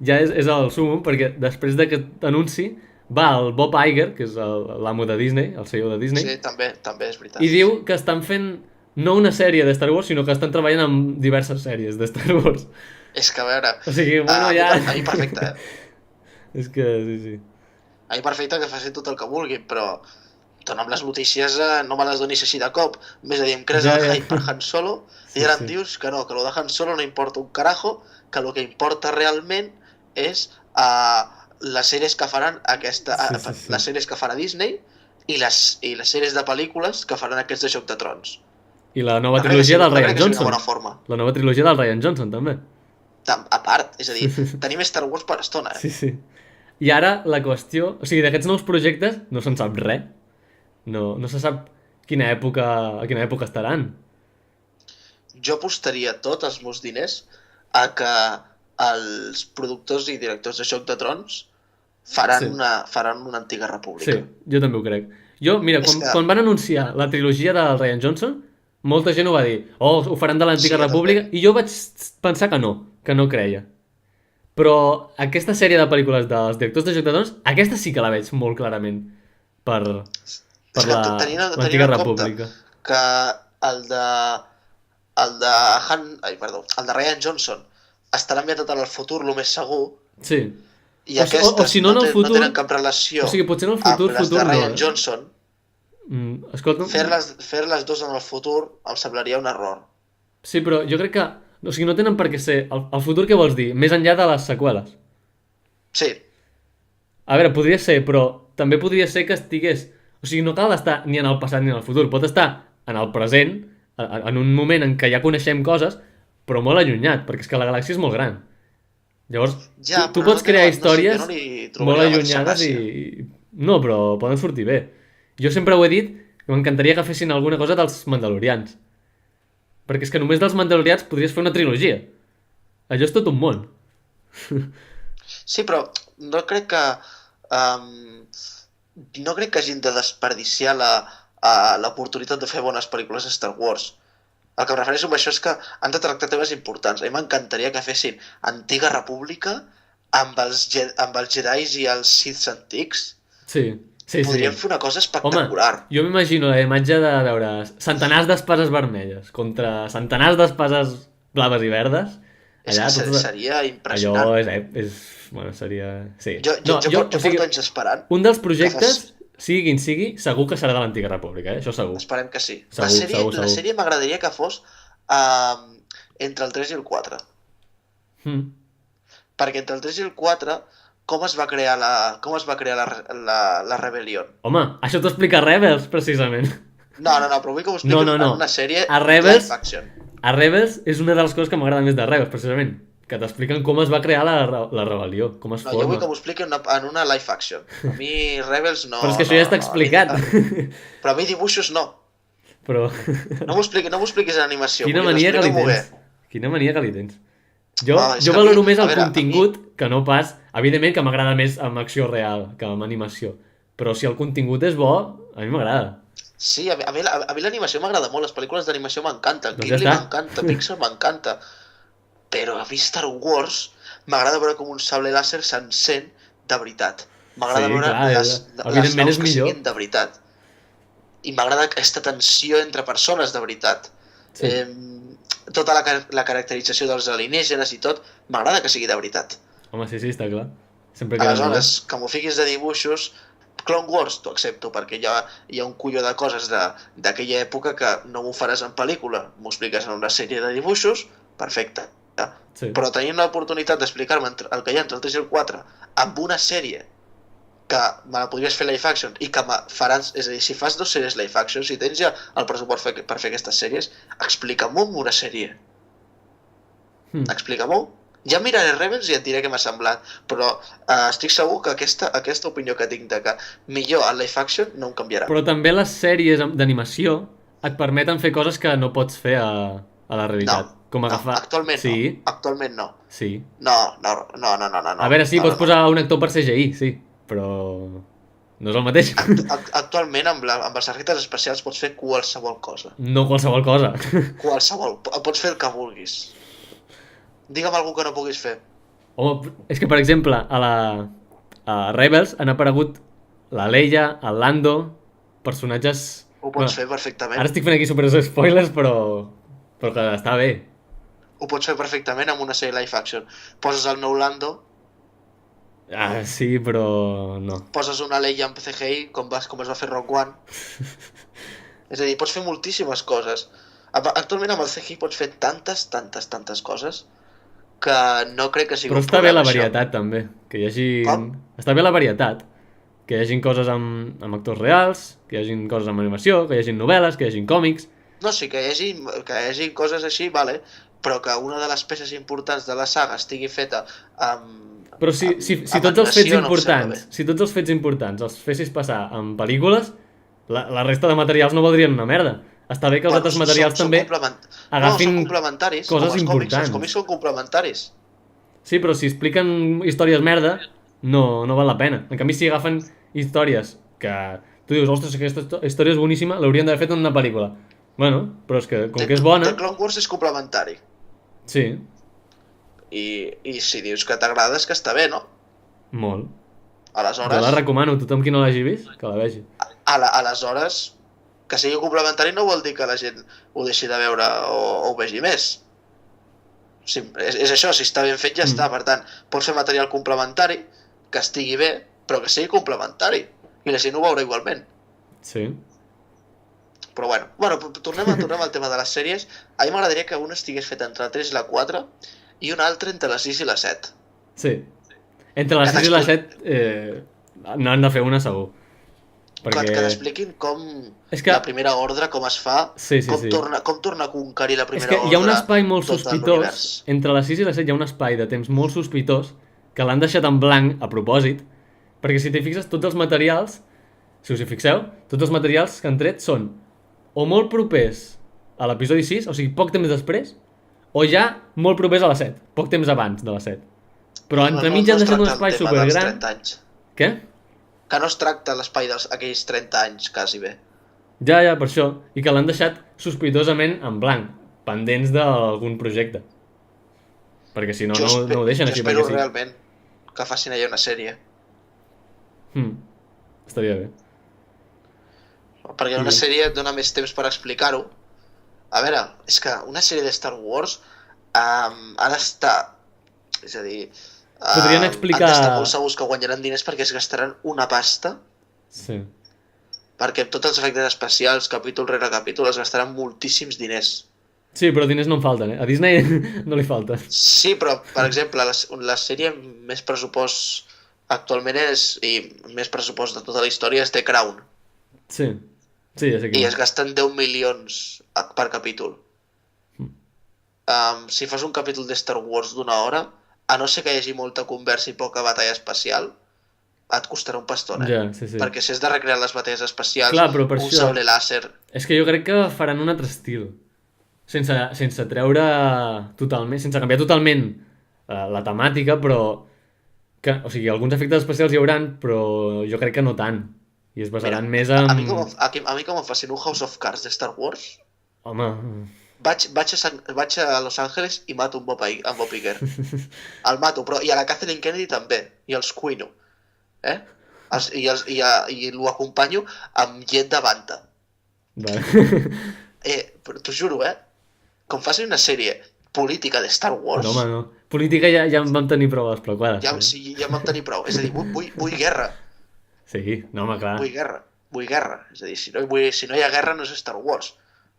ja és el súmum, perquè després d'aquest anunci va el Bob Iger, que és l'amo de Disney, el CEO de Disney, Sí, també és veritat. i diu que estan fent no una sèrie de Star Wars, sinó que estan treballant amb diverses sèries de Star Wars. És que a veure... O sigui, bueno, ja... A mi perfecte, És que, sí. A mi perfecte que facin tot el que vulguin, però dona'm les notícies, no me les donis així de cop. Més a dir, em crees el hype per Han Solo i ara em dius que no, que lo de Han Solo no importa un carajo, que el que importa realment és les sèries que faran les sèries que farà Disney i les sèries de pel·lícules que faran aquests de Joc de Trons. I la nova trilogia del Rian Johnson. Una bona forma. La nova trilogia del Rian Johnson, també. A part, és a dir, tenim Star Wars per estona, Sí. I ara la qüestió... O sigui, d'aquests nous projectes no se'n sap res. No se sap a quina època estaran. Jo apostaria tots els meus diners a que els productors i directors de Joc de Trons faran una antiga república. Sí, jo també ho crec. Jo, mira, quan van anunciar la trilogia del Rian Johnson, molta gent ho va dir, ho faran de l'Antiga República, i jo vaig pensar que no creia. Però aquesta sèrie de pel·lícules dels directors de Joc de Trons, aquesta sí que la veig molt clarament per l'Antiga República. Que el de Rian Johnson estarà ambientat en el futur, el més segur. Sí. I aquestes si no tenen cap relació potser en el futur, amb les de Rian Johnson. Escolta... Fer-les dos en el futur em semblaria un error. Sí, però jo crec que... O sigui, no tenen per què ser... El futur què vols dir? Més enllà de les seqüeles. Sí. A veure, podria ser, però també podria ser que estigués... O sigui, no cal estar ni en el passat ni en el futur. Pot estar en el present, en un moment en què ja coneixem coses, però molt allunyat, perquè és que la galàxia és molt gran. Llavors, tu pots crear històries molt allunyades i... No, però poden sortir bé. Jo sempre ho he dit, que m'encantaria que fessin alguna cosa dels Mandalorians. Perquè és que només dels Mandalorians podries fer una trilogia. Allò és tot un món. Sí, però no crec que no crec que hagin de desperdiciar l'oportunitat de fer bones pel·lícules de Star Wars. El que em refereixo amb això és que han de tractar temes importants. A mi m'encantaria que fessin Antiga República amb els Jedis i els Siths antics. Sí. Podríem fer una cosa espectacular. Home, jo m'imagino la imatge de veure centenars d'espases vermelles contra centenars d'espases blaves i verdes. Allà, seria impressionant. Allò bueno, seria... Sí. Jo porto anys esperant. Un dels projectes, sigui quin sigui, segur que serà de l'Antiga República, això segur. Esperem que sí. Segur. La sèrie m'agradaria que fos entre el 3 i el 4. Perquè entre el 3 i el 4, com es va crear la Rebellion? Home, això t'ho explica Rebels, precisament. No, però vull que ho expliquin en una sèrie live action. A Rebels és una de les coses que m'agrada més de Rebels, precisament. Que t'expliquen com es va crear la rebel·lió, com es forma. Jo vull que m'ho expliquin en una live action. A mi Rebels no... Però és que això ja està explicat. Però a mi dibuixos no. Però... No m'ho expliquis en animació. Quina mania que li tens. Quina mania que li tens. Jo valoro més el contingut que no pas... Evidentment que m'agrada més amb acció real que amb animació. Però si el contingut és bo, a mi m'agrada. Sí, a mi l'animació m'agrada molt. Les pel·lícules d'animació m'encanten. Ghibli m'encanta, Pixar m'encanta. Però a mi Star Wars m'agrada veure com un sable làser s'encén de veritat. M'agrada veure les naus que siguin de veritat. I m'agrada aquesta tensió entre persones de veritat. Sí. Tota la caracterització dels alienígenes i tot, m'agrada que sigui de veritat. Home, sí, està clar. Aleshores, que m'ho fiquis de dibuixos, Clone Wars t'ho accepto, perquè hi ha un colló de coses d'aquella època que no m'ho faràs en pel·lícula, m'ho expliques en una sèrie de dibuixos, perfecte. Sí. Però tenint l'oportunitat d'explicar-me el que hi ha entre el 3 i el 4 amb una sèrie que me la podries fer live action i que faràs, és a dir, si fas 2 sèries live action, si tens ja el pressupost per fer aquestes sèries, explica-m'ho amb una sèrie. Explica-m'ho. Ja miraré Rebels i et diré què m'ha semblat, però estic segur que aquesta opinió que tinc de que millor el live action no em canviarà. Però també les sèries d'animació et permeten fer coses que no pots fer a la realitat. Actualment no. Sí. No. A veure, sí, pots posar un actor per CGI, sí, però no és el mateix. Actualment amb els efectes especials pots fer qualsevol cosa. No qualsevol cosa. Qualsevol. Pots fer el que vulguis. Digue'm algú que no puguis fer. Home, és que per exemple a Rebels han aparegut la Leia, el Lando, personatges... Ho pots fer perfectament. Ara estic fent aquí super spoilers, però que està bé. Ho pots fer perfectament amb una sèrie live action. Poses el nou Lando. Sí, però no. Poses una Leia amb CGI, com es va fer Rogue One. És a dir, pots fer moltíssimes coses. Actualment amb el CGI pots fer tantes coses que no crec que sigui un problema. Però està bé la varietat, també. Que hi hagi... Està bé la varietat. Que hi hagin coses amb actors reals, que hi hagin coses amb animació, que hi hagin novel·les, que hi hagin còmics... No, sí, que hi hagi coses així, vale, però que una de les peces importants de la saga estigui feta amb... Però si tots els fets importants, si tots els fets importants els fessis passar en pel·lícules, la resta de materials no valdrien una merda. Està bé que els altres materials també agafin coses importants. Els còmics són complementaris. Sí, però si expliquen històries merda, no val la pena. En canvi, si agafen històries que tu dius, ostres, aquesta història és boníssima, l'haurien d'haver fet en una pel·lícula. Bueno, però és que com que és bona... The Clone Wars és complementari. Sí. I si dius que t'agrada és que està bé, no? Molt. Aleshores... Jo la recomano, tothom qui no l'hagi vist, que la vegi. Aleshores, que sigui complementari no vol dir que la gent ho deixi de veure o ho vegi més. És això, si està ben fet ja està. Per tant, pots fer material complementari, que estigui bé, però que sigui complementari. I la gent ho veurà igualment. Sí. Però bueno, tornem al tema de les sèries. A mi m'agradaria que una estigués feta entre la 3 i la 4 i una altra entre la 6 i la 7. Sí. Entre la 6 i la 7 n'han de fer una segur. Perquè... Que t'expliquin com la primera ordre, com es fa, com torna a conquerir la primera ordre. És que hi ha un espai molt sospitós, entre la 6 i la 7 hi ha un espai de temps molt sospitós que l'han deixat en blanc a propòsit, perquè si t'hi fixes tots els materials, si us hi fixeu, tots els materials que han tret són o molt propers a l'episodi 6, o sigui, poc temps després, o ja molt propers a la 7, poc temps abans de la 7. Però entremig han es deixat un tracta el espai tema dels supergran. 30 anys. Què? Que no es tracta l'espai d'aquells 30 anys, quasi bé. Ja, per això. I que l'han deixat sospitosament en blanc, pendents d'algun projecte. Perquè si no, no ho deixen jo així espero perquè sí. realment que facin allà una sèrie. Estaria bé. Perquè una sèrie dona més temps per explicar-ho. A veure, és que una sèrie de Star Wars ha d'estar... És a dir... Podrien explicar... Han d'estar molt segurs que guanyaran diners perquè es gastaran una pasta. Sí. Perquè amb tots els efectes especials, capítol rere capítol, es gastaran moltíssims diners. Sí, però diners no en falten, A Disney no li falten. Sí, però, per exemple, la sèrie amb més pressupost actualment i més pressupost de tota la història és The Crown. Sí, ja sé I es gasten 10 milions per capítol. Si fas un capítol de Star Wars d'una hora, a no ser que hi hagi molta conversa i poca batalla espacial, et costarà un paston, Ja, sí. Perquè si has de recrear les batalles espacials, Clar, però per un això... sable làser... És que jo crec que faran un altre estil. Sense treure totalment... Sense canviar totalment la temàtica, però... O sigui, alguns efectes especials hi hauran, però jo crec que no tant. I es basaran més en... A mi com em facin un House of Cards de Star Wars... Home... Vaig a Los Angeles i mato en Bob Iger. El mato, però... I a la Kathleen Kennedy també. I els cuino. I l'ho acompanyo amb llet de Banta. Però t'ho juro, com facin una sèrie política de Star Wars... No, home, no. Política ja en vam tenir prou a les prequades. Ja en vam tenir prou. És a dir, vull guerra. Sí, no, home, clar. Vull guerra. És a dir, si no hi ha guerra no és Star Wars.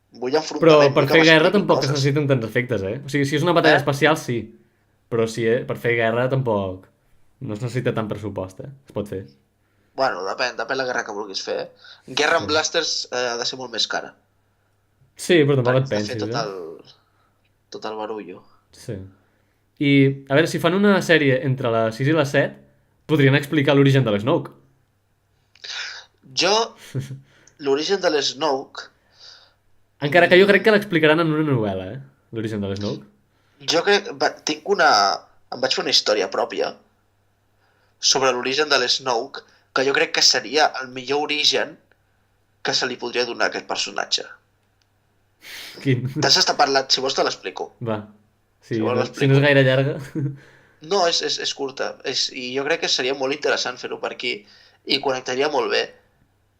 Vull enfrontament. Però per fer guerra tampoc es necessiten tants efectes, O sigui, si és una batalla espacial, sí. Però per fer guerra tampoc no es necessita tant pressupost, Es pot fer. Bueno, depèn la guerra que vulguis fer, Guerra amb blasters ha de ser molt més cara. Sí, però tampoc et pensis, tot el barullo. Sí. I, a veure, si fan una sèrie entre les 6 i les 7, podrien explicar l'origen de l'Snoke. L'origen de l'Snoke... Encara que jo crec que l'explicaran en una novel·la, l'origen de l'Snoke. Jo crec... Em vaig fer una història pròpia sobre l'origen de l'Snoke, que jo crec que seria el millor origen que se li podria donar a aquest personatge. Quin? T'has estat parlant, si vols te l'explico. Va. Si no és gaire llarga. No, és curta. I jo crec que seria molt interessant fer-ho per aquí i connectaria molt bé.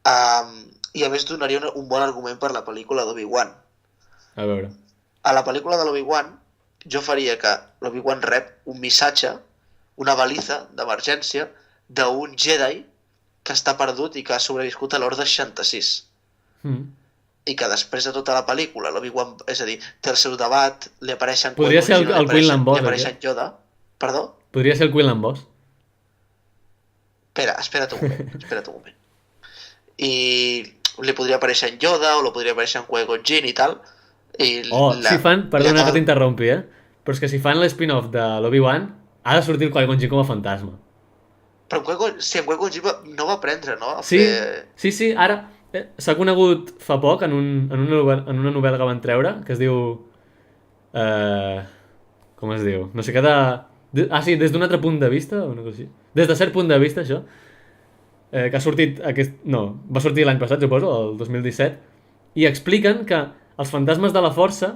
I a més donaria un bon argument per la pel·lícula d'Obi-Wan. A veure. A la pel·lícula de l'Obi-Wan jo faria que l'Obi-Wan rep un missatge, una baliza d'emergència d'un Jedi que està perdut i que ha sobreviscut a l'Ordre 66. I que després de tota la pel·lícula l'Obi-Wan, és a dir, té el seu debat, li apareixen... Podria ser el Quinlan Vos. Li apareixen Yoda. Perdó? Podria ser el Quinlan Vos. Espera't un moment. I li podria aparèixer en Yoda o li podria aparèixer en Qui-Gon Jinn i tal. Si fan... Perdona que t'interrompi, però és que si fan l'spin-off de l'Obi-Wan ha de sortir el Qui-Gon Jinn com a fantasma. Però en Qui-Gon Jinn no va aprendre, no? Sí, ara s'ha conegut fa poc en una novel·la que van treure que es diu... com es diu? No sé què sí, des d'un altre punt de vista o una cosa així. Des de cert punt de vista, això. Que ha sortit va sortir l'any passat, suposo, el 2017, i expliquen que els fantasmes de la força,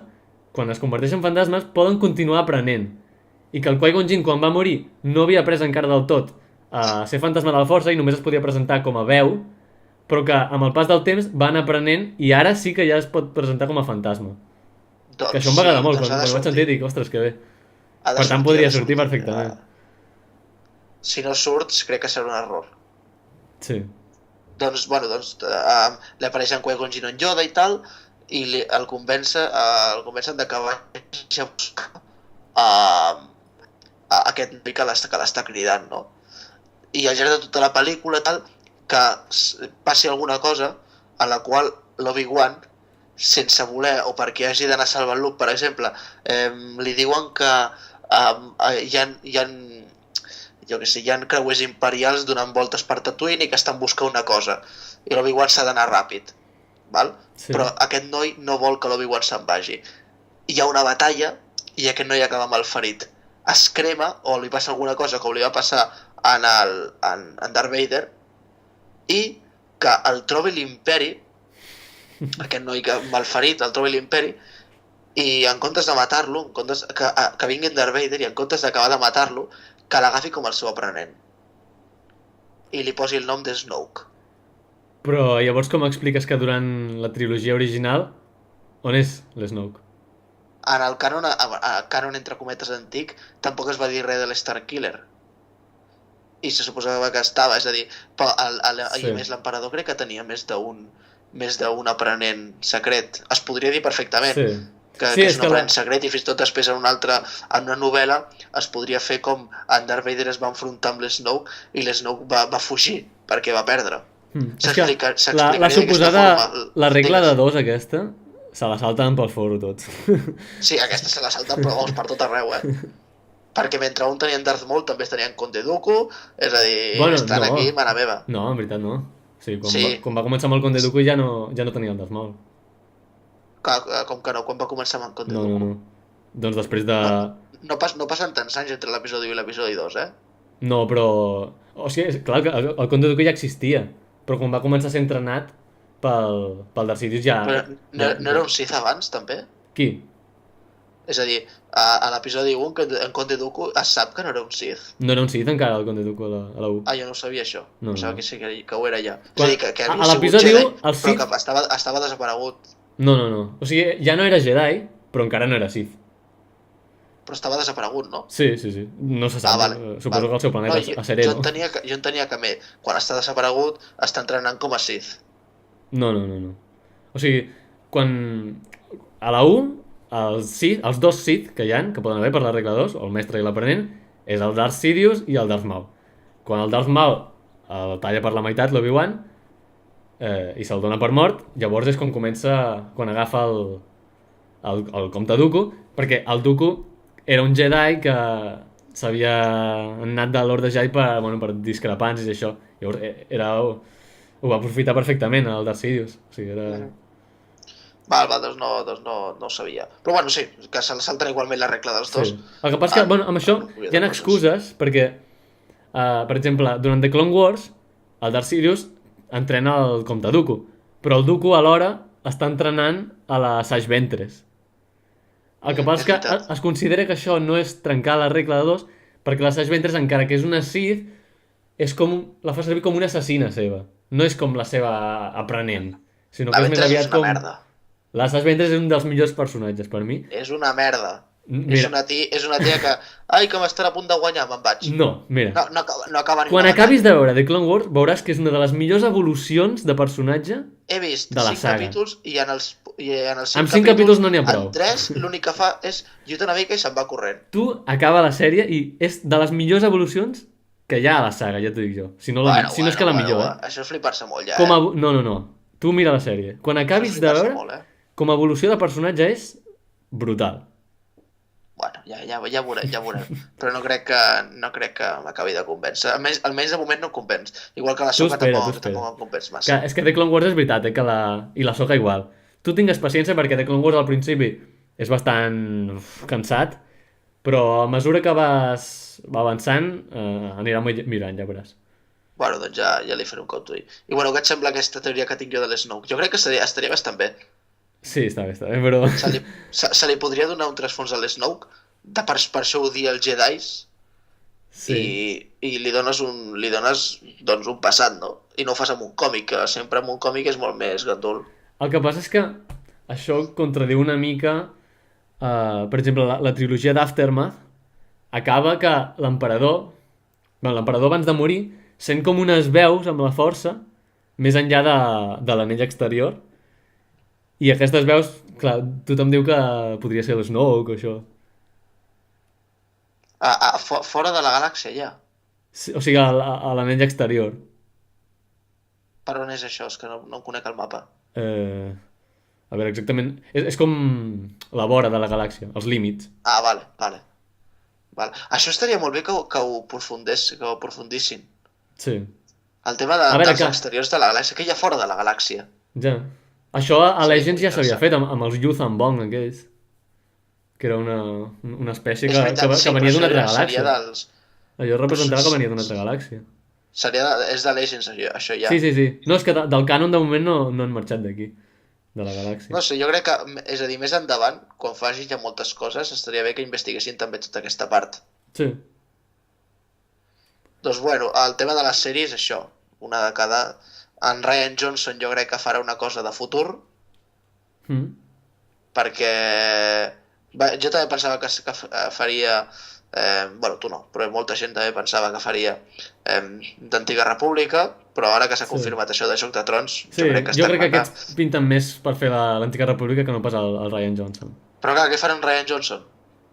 quan es converteixen en fantasmes, poden continuar aprenent. I que el Qui-Gon Jinn, quan va morir, no havia après encara del tot a ser fantasma de la força i només es podia presentar com a veu, però que amb el pas del temps van aprenent i ara sí que ja es pot presentar com a fantasma. Que això em va agradar molt, quan ho vaig sentir dic, ostres, que bé. Per tant, podria sortir perfectament. Si no surts, crec que serà un error. Sí. Doncs li apareix en Qui-Gon Jinn en Yoda i tal, i el convencen de que vagi a buscar aquest noi que l'està cridant, no? I al llarg de tota la pel·lícula tal, que passi alguna cosa en la qual l'Obi-Wan, sense voler o perquè hagi d'anar a salvar Luke, per exemple, li diuen que hi ha creuers imperials donant voltes per Tatooine i que estan buscant una cosa i l'Obi-Wan s'ha d'anar ràpid, val? Sí. Però aquest noi no vol que l'Obi-Wan se'n vagi. Hi ha una batalla i aquest noi acaba malferit. es crema o li passa alguna cosa com li va passar en Darth Vader, i que el trobi l'Imperi, aquest noi malferit, el trobi l'Imperi, i en comptes de matar-lo, en comptes que vingui en Darth Vader, i en comptes d'acabar de matar-lo, que l'agafi com el seu aprenent i li posi el nom de Snoke. Però llavors com expliques que durant la trilogia original on és l'Snoke? En el cànon entre cometes antic tampoc es va dir res de l'Starkiller, i se suposava que estava, és a dir, i a més l'emperador crec que tenia més d'un aprenent secret, es podria dir perfectament, que és un aprenent secret, i fins i tot després en una novel·la es podria fer com en Darth Vader es va enfrontar amb l'Snoke i l'Snoke va fugir perquè va perdre. La suposada, la regla de dos aquesta se la salten pel foro tots. Sí, aquesta se la salten però per tot arreu, perquè mentre un tenia en Darth Maul també es tenia en Conde Dooku, és a dir, estan aquí, mare meva. No, en veritat no. Quan va començar amb el Conde Dooku ja no tenia el Darth Maul. Com que no? Quan va començar amb en Conde Dooku? No. Doncs després de... No passen tants anys entre l'episodi 1 i l'episodi 2, No, però... O sigui, clar, el Conde Dooku ja existia, però quan va començar a ser entrenat pel Darth Sidious ja... Però no era un Sith abans, també? Qui? És a dir, a l'episodi 1 en Conde Dooku es sap que no era un Sith. No era un Sith encara el Conde Dooku a la 1. Jo no ho sabia, això. Pensava que sí que ho era ja. És a dir, que a l'episodi 1 el Sith... Però que estava desaparegut. No. O sigui, ja no era Jedi, però encara no era Sith. Però estava desaparegut, no? Sí. No se sap. Suposo que el seu planeta a Sereno. Jo entenia que quan està desaparegut està entrenant com a Sith. No. O sigui, quan... A la 1, els dos Sith que hi ha, que poden haver per la regla 2, el mestre i l'aprenent, és el Darth Sidious i el Darth Maul. Quan el Darth Maul el talla per la meitat, l'Obi-Wan, i se'l dona per mort, llavors és quan comença, quan agafa el comte Dooku, perquè el Dooku era un Jedi que s'havia anat de l'Orde Jedi per discrepàncies i això. Llavors ho va aprofitar perfectament el Darth Sidious. O sigui, era... doncs no ho sabia. Però bueno, sí, que se salten igualment la regla dels dos. El que passa que, amb això hi ha excuses, perquè, per exemple, durant The Clone Wars, el Darth Sidious entrena el comte Dooku, però el Dooku alhora està entrenant a la Sage Ventress. El que passa és que es considera que això no és trencar la regla de dos, perquè la Sage Ventress, encara que és una Sith, la fa servir com una assassina seva. No és com la seva aprenent, sinó que és més aviat com... merda. La Sage Ventress és un dels millors personatges per mi. És una merda. És una tia que... Ai, que m'estarà a punt de guanyar, me'n vaig. No, mira. No acaba ni quan acabis de veure The Clone Wars, veuràs que és una de les millors evolucions de personatge de la saga. He vist 5 capítols i en els 5 5 capítols no n'hi ha prou. En 3 l'únic que fa és lluita una mica i se'n va corrent. Tu acaba la sèrie i és de les millors evolucions que hi ha a la saga, ja t'ho dic jo. Si no és que la millor, Això és flipar-se molt ja, No. Tu mira la sèrie. Quan acabis de veure, com a evolució de personatge és brutal. Bueno, ja veurem. Però no crec que m'acabi de convèncer. Almenys de moment no em convenç. Igual que la Soca tampoc em convenç massa. És que The Clone Wars és veritat, i la Soca igual. Tu tingues paciència perquè The Clone Wars al principi és bastant cansat, però a mesura que va avançant anirà mirant, ja veuràs. Bueno, doncs ja li faré un cop d'ull. I bueno, què et sembla aquesta teoria que tinc jo de l'Snoke? Jo crec que estaria bastant bé. Sí, està bé, però... Se li podria donar un trasfons a l'Snoke, per això ho dir els Jedis, i li dones doncs, un passat, no? I no ho fas amb un còmic, que sempre amb un còmic és molt més gandul. El que passa és que això contradiu una mica... per exemple, la trilogia d'Aftermath acaba que l'emperador abans de morir sent com unes veus amb la força més enllà de l'anell exterior, i aquestes veus, clar, tothom diu que podria ser l'Snoke o això. Fora de la galàxia, ja? Sí, o sigui, a l'anell exterior. Per on és això? És que no en conec el mapa. A veure, exactament... És com la vora de la galàxia, els límits. Vale. Això estaria molt bé que ho aprofundissin. Sí. El tema dels exteriors de la galàxia, que hi ha fora de la galàxia. Ja. Això a Legends ja s'havia fet amb els Yuuzhan Vong aquells. que era una espècie És veritat, que sí, però venia d'una altra seria galàxia. dels... Allò representava Però que venia d'una altra galàxia. És de Legends, això ja. Sí. No, és que del cànon de moment no han marxat d'aquí, de la galàxia. No sé, jo crec que, és a dir, més endavant, quan facin ja moltes coses, estaria bé que investiguessin també tota aquesta part. Sí. Doncs bueno, el tema de les sèries és això, una de cada... En Ryan Johnson jo crec que farà una cosa de futur, Mm. perquè jo també pensava que faria... bueno, tu no, però molta gent també pensava que faria d'Antiga República, però ara que s'ha confirmat això de Joc de Trons, Sí, jo crec que aquests pinten més per fer l'Antiga República que no pas el Ryan Johnson. Però clar, què farà en Ryan Johnson?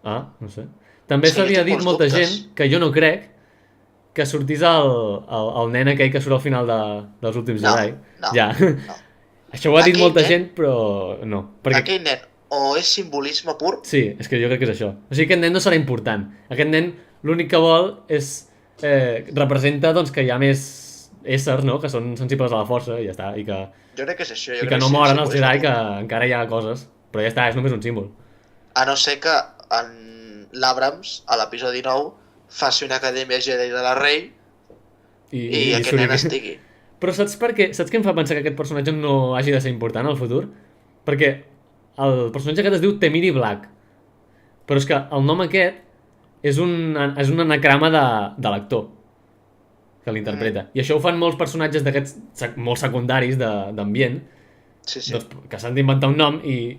Ah, no sé. També És que jo s'havia tinc dit molts molta dubtes. gent, que jo no crec, que sortís el nen aquell que surt al final dels últims No, Jedi. no, Ja. no. Això ho ha dit Aquell molta nen- gent, però no. Perquè Aquell nen o és simbolisme pur, sí, és que jo crec que és això. O sigui, aquest nen no serà important. Aquest nen l'únic que vol és... representa doncs, que hi ha més éssers, no?, que són sensibles a la força i ja està, i que jo crec que és això. Jo i crec que no és moren els simbolisme Jedi, que pur. encara hi ha coses. Però ja està, és només un símbol. A no ser que en l'Abrams, a l'episodi 9, faci una acadèmia Jedi de la Rey i aquest nen estigui. Però saps per què? Saps què em fa pensar que aquest personatge no hagi de ser important al futur? Perquè el personatge aquest es diu Temiri Black. Però és que el nom aquest és un anagrama de l'actor que l'interpreta. I això ho fan molts personatges d'aquests molt secundaris d'ambient, Sí. doncs, que s'han d'inventar un nom i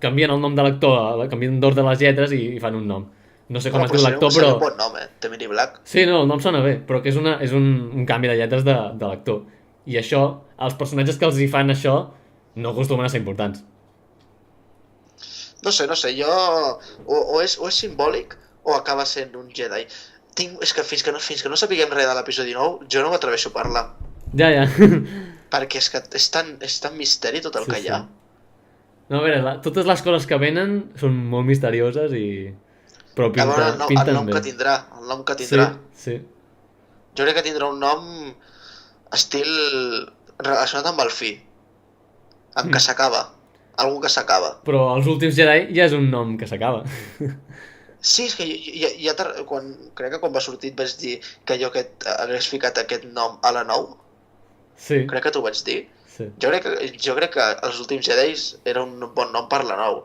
canvien el nom de l'actor, canvien d'ordre les lletres i fan un nom. No sé com es diu l'actor, seria però... un bon nom, Temiri Black. Sí, no, el nom sona bé, però que és un canvi de lletres de l'actor. I això, els personatges que els hi fan això no acostumen a ser importants. No sé, jo... O és simbòlic o acaba sent un Jedi. És que fins que no sapiguem res de l'episodi 9, jo no m'atreveixo a parlar. Ja. Perquè és que és tan misteri tot el que hi ha. No, a veure, totes les coses que venen són molt misterioses i... Però A veure, el pinten nom bé. que tindrà. Sí. Jo crec que tindrà un nom estil relacionat amb el fi. Amb que s'acaba. Algú que s'acaba. Però els últims Jedi ja és un nom que s'acaba. Sí, és que crec que quan va sortir et vaig dir que jo hagués ficat aquest nom a la 9. Sí. Crec que t'ho vaig dir. Sí. Jo crec que els últims Jedi era un bon nom per la 9.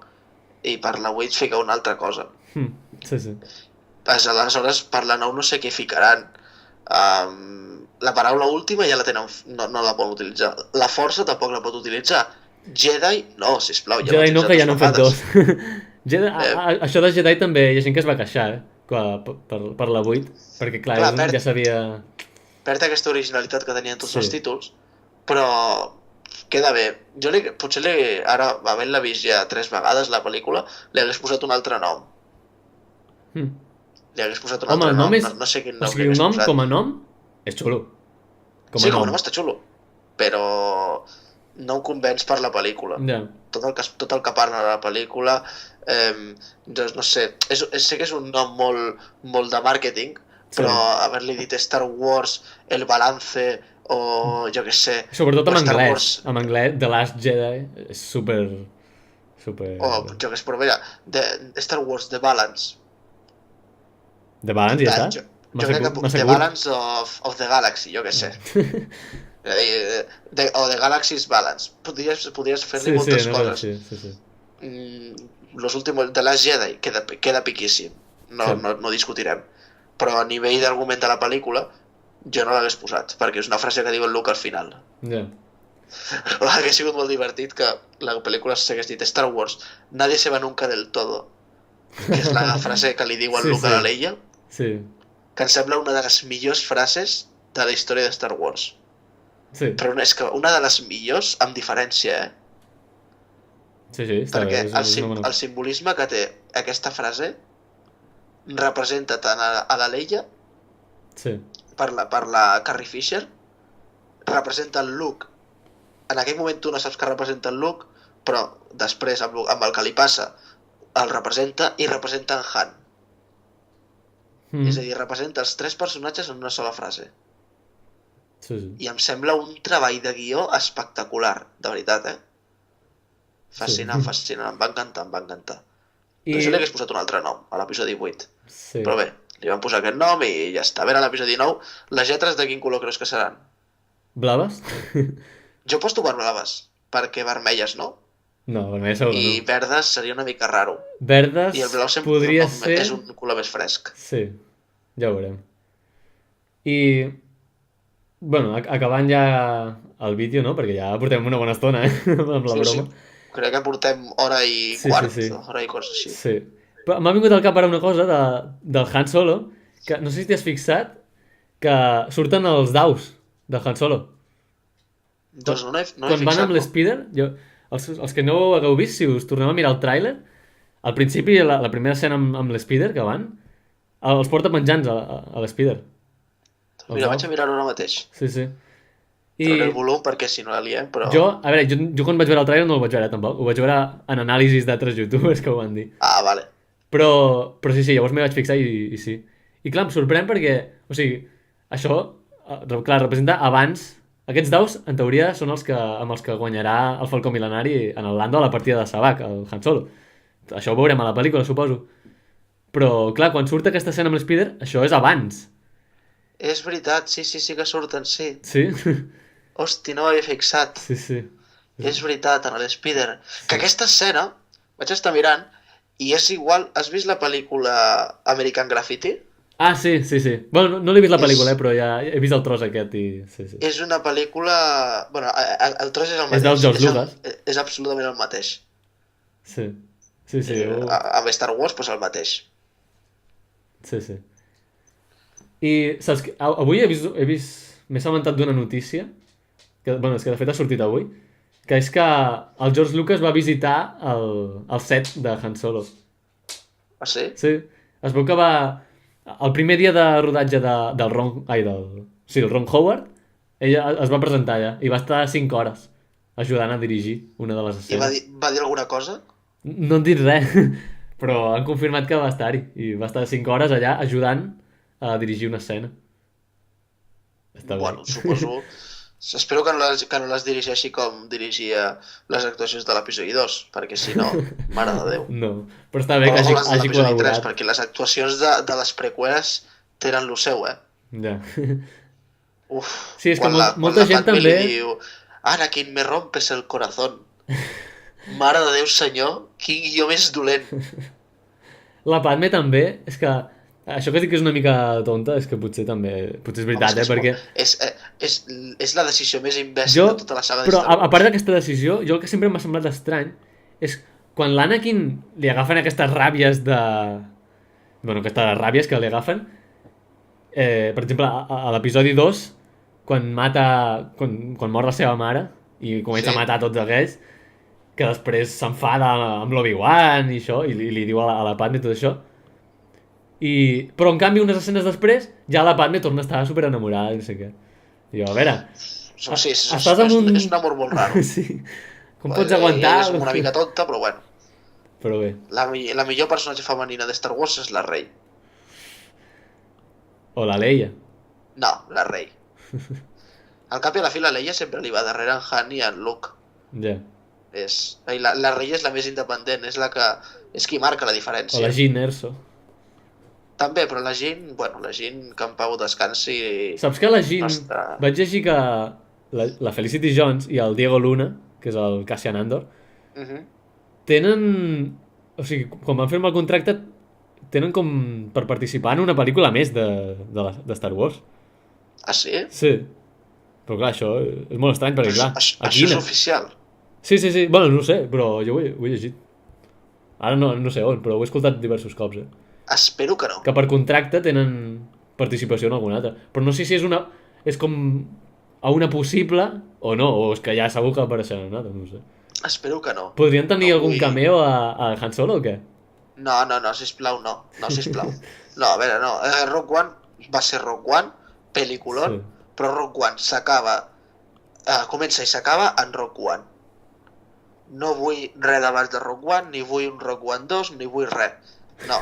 I per la 8 ficar una altra cosa. Sí. Aleshores, per la 9 no sé què ficaran. La paraula última ja la tenen, no la poden utilitzar. La força tampoc la pot utilitzar. Jedi, no, sisplau. Jedi no, que ja n'han fet dos. Això de Jedi també hi ha gent que es va queixar, per la 8, perquè clar ja sabia... Perd aquesta originalitat que tenien tots els títols, però queda bé. Jo potser ara, havent-la vist ja 3 vegades, la pel·lícula, li hagués posat un altre nom. Li hagués posat un altre nom. No sé quin nom. O sigui, un nom com a nom és xulo. Sí, com a nom està xulo, però no em convenç per la pel·lícula. Tot el que parla de la pel·lícula, doncs no sé, sé que és un nom molt de màrqueting, però haver-li dit Star Wars, El Balance, o jo què sé... Sobretot en anglès. En anglès, The Last Jedi és super... O jo què sé, però mira, Star Wars, The Balance. The Balance ja està? Jo crec que The Balance of the Galaxy, jo què sé. O The Galaxy's Balance. Podries fer-li moltes coses. Sí. Los últimos, The Last Jedi, queda piquíssim. No discutirem. Però a nivell d'argument de la pel·lícula, jo no l'hagués posat, perquè és una frase que diu el Luke al final. Hauria sigut molt divertit que la pel·lícula s'hagués dit Star Wars, nadie se va nunca del todo, que és la frase que li diu el Luke a la Leia, que em sembla una de les millors frases de la història de Star Wars. Però és que una de les millors amb diferència, perquè el simbolisme que té aquesta frase representa tant a la Leia, per la Carrie Fisher, representa el Luke. En aquell moment tu no saps que representa el Luke, però després amb el que li passa el representa i representa en Han. És a dir, representa els 3 personatges en una sola frase. I em sembla un treball de guió espectacular, de veritat, Fascinant, em va encantar. Doncs jo li hagués posat un altre nom a l'episodi 8. Sí. Però bé, li van posar aquest nom i ja està. A veure, a l'episodi 9, les lletres de quin color creus que seran? Blaves? Jo he posto blaves, perquè vermelles no? No, vermell segur I no. verdes seria una mica raro. Verdes I el blau sempre podria ser... és un color més fresc. Sí, ja ho veurem. I, bueno, acabant ja el vídeo, no? Perquè ja portem una bona estona, amb la broma. Crec que portem hora i Sí, quart, sí. hora i coses així. Sí. Però m'ha vingut al cap ara una cosa del Han Solo, que no sé si t'hi has fixat, que surten els daus de Han Solo. Doncs no he Quan van fixat, amb l'Spider, els que no ho hagueu vist, si us torneu a mirar el tràiler, al principi, la primera escena amb l'Spider que van, els porta penjants a l'Spider. Mira, vaig a mirar-ho ara mateix. Sí, sí. Trauré el volum perquè si no la liem, però... Jo, a veure, jo quan vaig veure el tràiler no el vaig veure tampoc, ho vaig veure en anàlisis d'altres youtubers que ho van dir. Ah, vale. Però sí, llavors m'hi vaig fixar i sí. I clar, em sorprèn perquè, o sigui, això, clar, representa abans... Aquests daus, en teoria, són amb els que guanyarà el Falcó Mil·lenari en el Lando a la partida de Sabak, el Han Solo. Això ho veurem a la pel·lícula, suposo. Però, clar, quan surt aquesta escena amb l'Spider, això és abans. És veritat, sí que surten, sí. Sí? Hosti, no m'havia fixat. Sí. És veritat, en l'Spider. Que aquesta escena, vaig estar mirant, i és igual... Has vist la pel·lícula American Graffiti? Ah, sí. Bueno, no l'he vist la pel·lícula, però ja he vist el tros aquest i... Sí. És una pel·lícula... Bueno, el tros és el mateix. És del George Lucas. És absolutament el mateix. Sí. Amb Star Wars, doncs el mateix. Sí. I, saps, avui he vist... M'he assabentat d'una notícia, que, bueno, és que de fet ha sortit avui, que és que el George Lucas va visitar el set de Han Solo. Ah, sí? Sí. Es veu que va... El primer dia de rodatge del Ron... el Ron Howard, ella es va presentar allà i va estar 5 hores ajudant a dirigir una de les escenes. I va dir alguna cosa? No han dit res, però han confirmat que va estar-hi i va estar 5 hores allà ajudant a dirigir una escena. Està Bueno, bé. suposo... Espero que no les dirigeixi com dirigia les actuacions de l'episodi 2, perquè si no, mare de Déu. No, però està bé que O les de hagi l'episodi 3, col·laborat. perquè les actuacions de les preqüeles tenen lo seu, Ja. Uf, Sí, és que quan molta la gent Pat Mili també... diu, Anakin, me rompes el corazón. Mare de Déu, senyor, quin guió més dolent. La Padme també, és que... Això que dic que és una mica tonta, és que potser és veritat, perquè... És la decisió més imbècil de tota la saga de però Star Wars. a part d'aquesta decisió, jo el que sempre m'ha semblat estrany és quan l'Anakin li agafen aquestes ràbies de... Bueno, aquestes ràbies que li agafen, per exemple, a l'episodi 2, quan mor la seva mare i comença a matar tots aquells, que després s'enfada amb l'Obi-Wan i això, i li diu a la Padme tot això. Però en canvi unes escenes després ja la Padme torna a estar super enamorada i no sé què. I jo, a veure... Sí, estàs amb un... és un amor molt raro. Sí. Com pots aguantar? És una mica tonta, però bueno. Però bé. La millor personatge femenina de Star Wars és la Rey. O la Leia. No, la Rey. Al cap i a la fi la Leia sempre li va darrere en Han i en Luke. Ja. La Rey és la més independent, és qui marca la diferència. O la Jyn Erso. També, però la Jyn, bueno, la Jyn que en pau descansi... Saps que la Jyn... Vaig llegir que la Felicity Jones i el Diego Luna, que és el Cassian Andor, tenen... O sigui, quan van fer-me el contracte, tenen com per participar en una pel·lícula més de Star Wars. Ah, sí? Sí. Però clar, això és molt estrany, perquè clar... Això és oficial? Sí. Bueno, no ho sé, però jo ho he llegit. Ara no sé on, però ho he escoltat diversos cops, Espero que no. Que per contracte tenen participació en alguna altra. Però no sé si és com a una possible o no, o és que ja segur que apareixeran en altres, no sé. Espero que no. Podrien tenir algun cameo a Han Solo o què? No, sisplau, no. No, sisplau. No, a veure, no. Rogue One va ser Rogue One, pel·lículon, però Rogue One s'acaba... comença i s'acaba en Rogue One. No vull res d'abans de Rogue One, ni vull un Rogue One 2, ni vull res. No.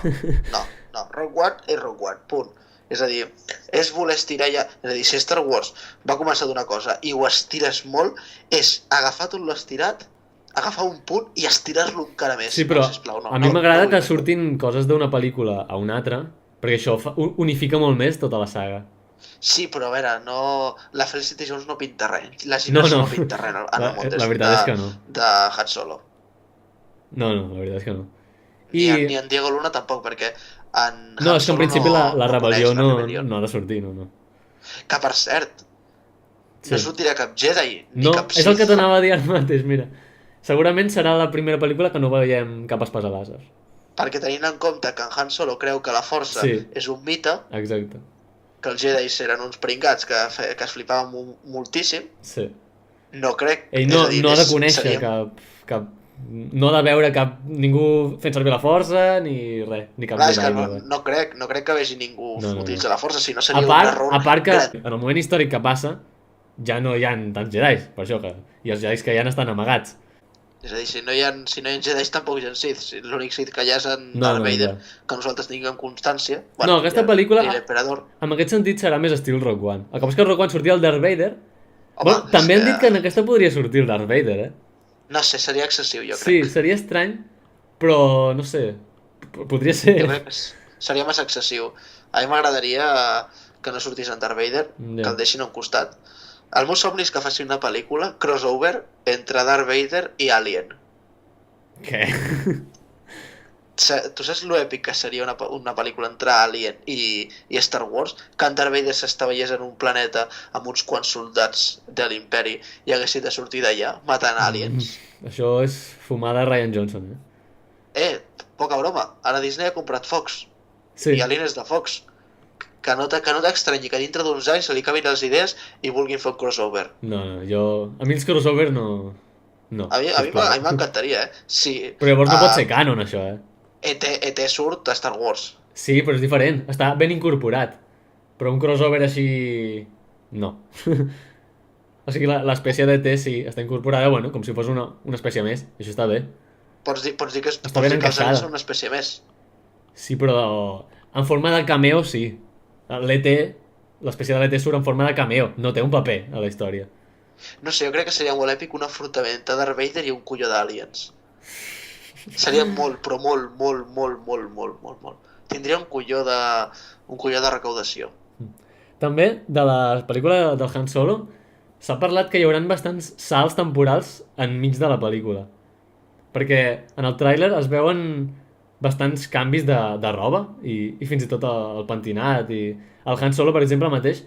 Rogue One és Rogue One, punt. És a dir, és voler estirar ja... És a dir, si Star Wars va començar d'una cosa i ho estires molt, és agafar tot l'estirat, agafar un punt i estirar-lo encara més. Sí, però no, sisplau, no, a mi m'agrada vull que més. surtin coses d'una pel·lícula a una altra, perquè això unifica molt més tota la saga. Sí, però a veure, no... la Felicity Jones no pinta res. La No, Gina no. no pinta res en el món La veritat és que no. de Han Solo. No, la veritat és que no. Ni en Diego Luna tampoc, perquè en No, Han és que en Solo principi la rebel·lió coneix la rebel·lió. no ha de sortir, no. Que per cert, Sí. no sortirà cap Jedi, ni No, cap és el que Sith. t'anava a dir ara mateix, mira. Segurament serà la primera pel·lícula que no veiem cap espasa làser. Perquè tenint en compte que en Han Solo creu que la força Sí. és un mite, Exacte. que els Jedi eren uns pringats que es flipaven moltíssim, Sí. no crec... Ell és no a dir, ha de conèixer seria- cap... No ha de veure ningú fent servir la força, ni res, ni cap Clar, és que Jedi, no, ni res. no crec que vegi ningú No. utilitzar la força, si no seria un error A part que gran. en el moment històric que passa ja no hi ha tants Jedis, per això que... I els Jedis que hi ha estan amagats. És a dir, si no hi ha Jedi tampoc hi ha Sith. L'únic Sith que hi ha és en No, Darth no, Vader, ja. que nosaltres tinguem constància. No, aquesta pel·lícula- I l'Emperador. En aquest sentit serà més estil Rogue One. El que passa és que Rogue One sortia el Darth Vader. Home, Bueno, també és han dit que en aquesta podria sortir el Darth Vader, eh? No sé, seria excessiu, jo Sí, crec. seria estrany, però no sé. Podria ser... Jo crec que seria massa excessiu. A mi m'agradaria que no sortís en Darth Vader, Ja. que el deixin a un costat. El meu somni és que faci una pel·lícula crossover entre Darth Vader i Alien. Què? Tu saps lo èpic que seria una pel·lícula entre Alien i Star Wars? Que en Darth Vader s'estavellés en un planeta amb uns quants soldats de l'Imperi i haguessin de sortir d'allà matant aliens. Això és fumada Ryan Johnson, eh? Poca broma, ara Disney ha comprat Fox Sí. i Alien és de Fox. Que no t'estranyi que dintre d'uns anys se li acabin les idees i vulguin fer un crossover. No, jo... A mi els crossovers no... No, A mi sisplau. m'encantaria, Sí. Però llavors no pot ser canon, això, eh? ET surt a Star Wars. Sí, però és diferent. Està ben incorporat. Però un crossover així... No. O sigui, l'espècie de T sí, està incorporada, bueno, com si fos una espècie més. I això està bé. Pots dir que, Està ben els encaixada. aliens són una espècie més. Sí, però en forma de cameo sí. L'ET, l'espècie de l'ET surt en forma de cameo. No té un paper a la història. No sé, jo crec que seria molt èpic un enfrontament de Darth Vader i un colló d'aliens. Seria molt, però molt. Tindria un colló de recaudació. També, de la pel·lícula del Han Solo, s'ha parlat que hi haurà bastants salts temporals enmig de la pel·lícula. Perquè en el tràiler es veuen bastants canvis de roba i fins i tot el pentinat. I el Han Solo, per exemple, mateix,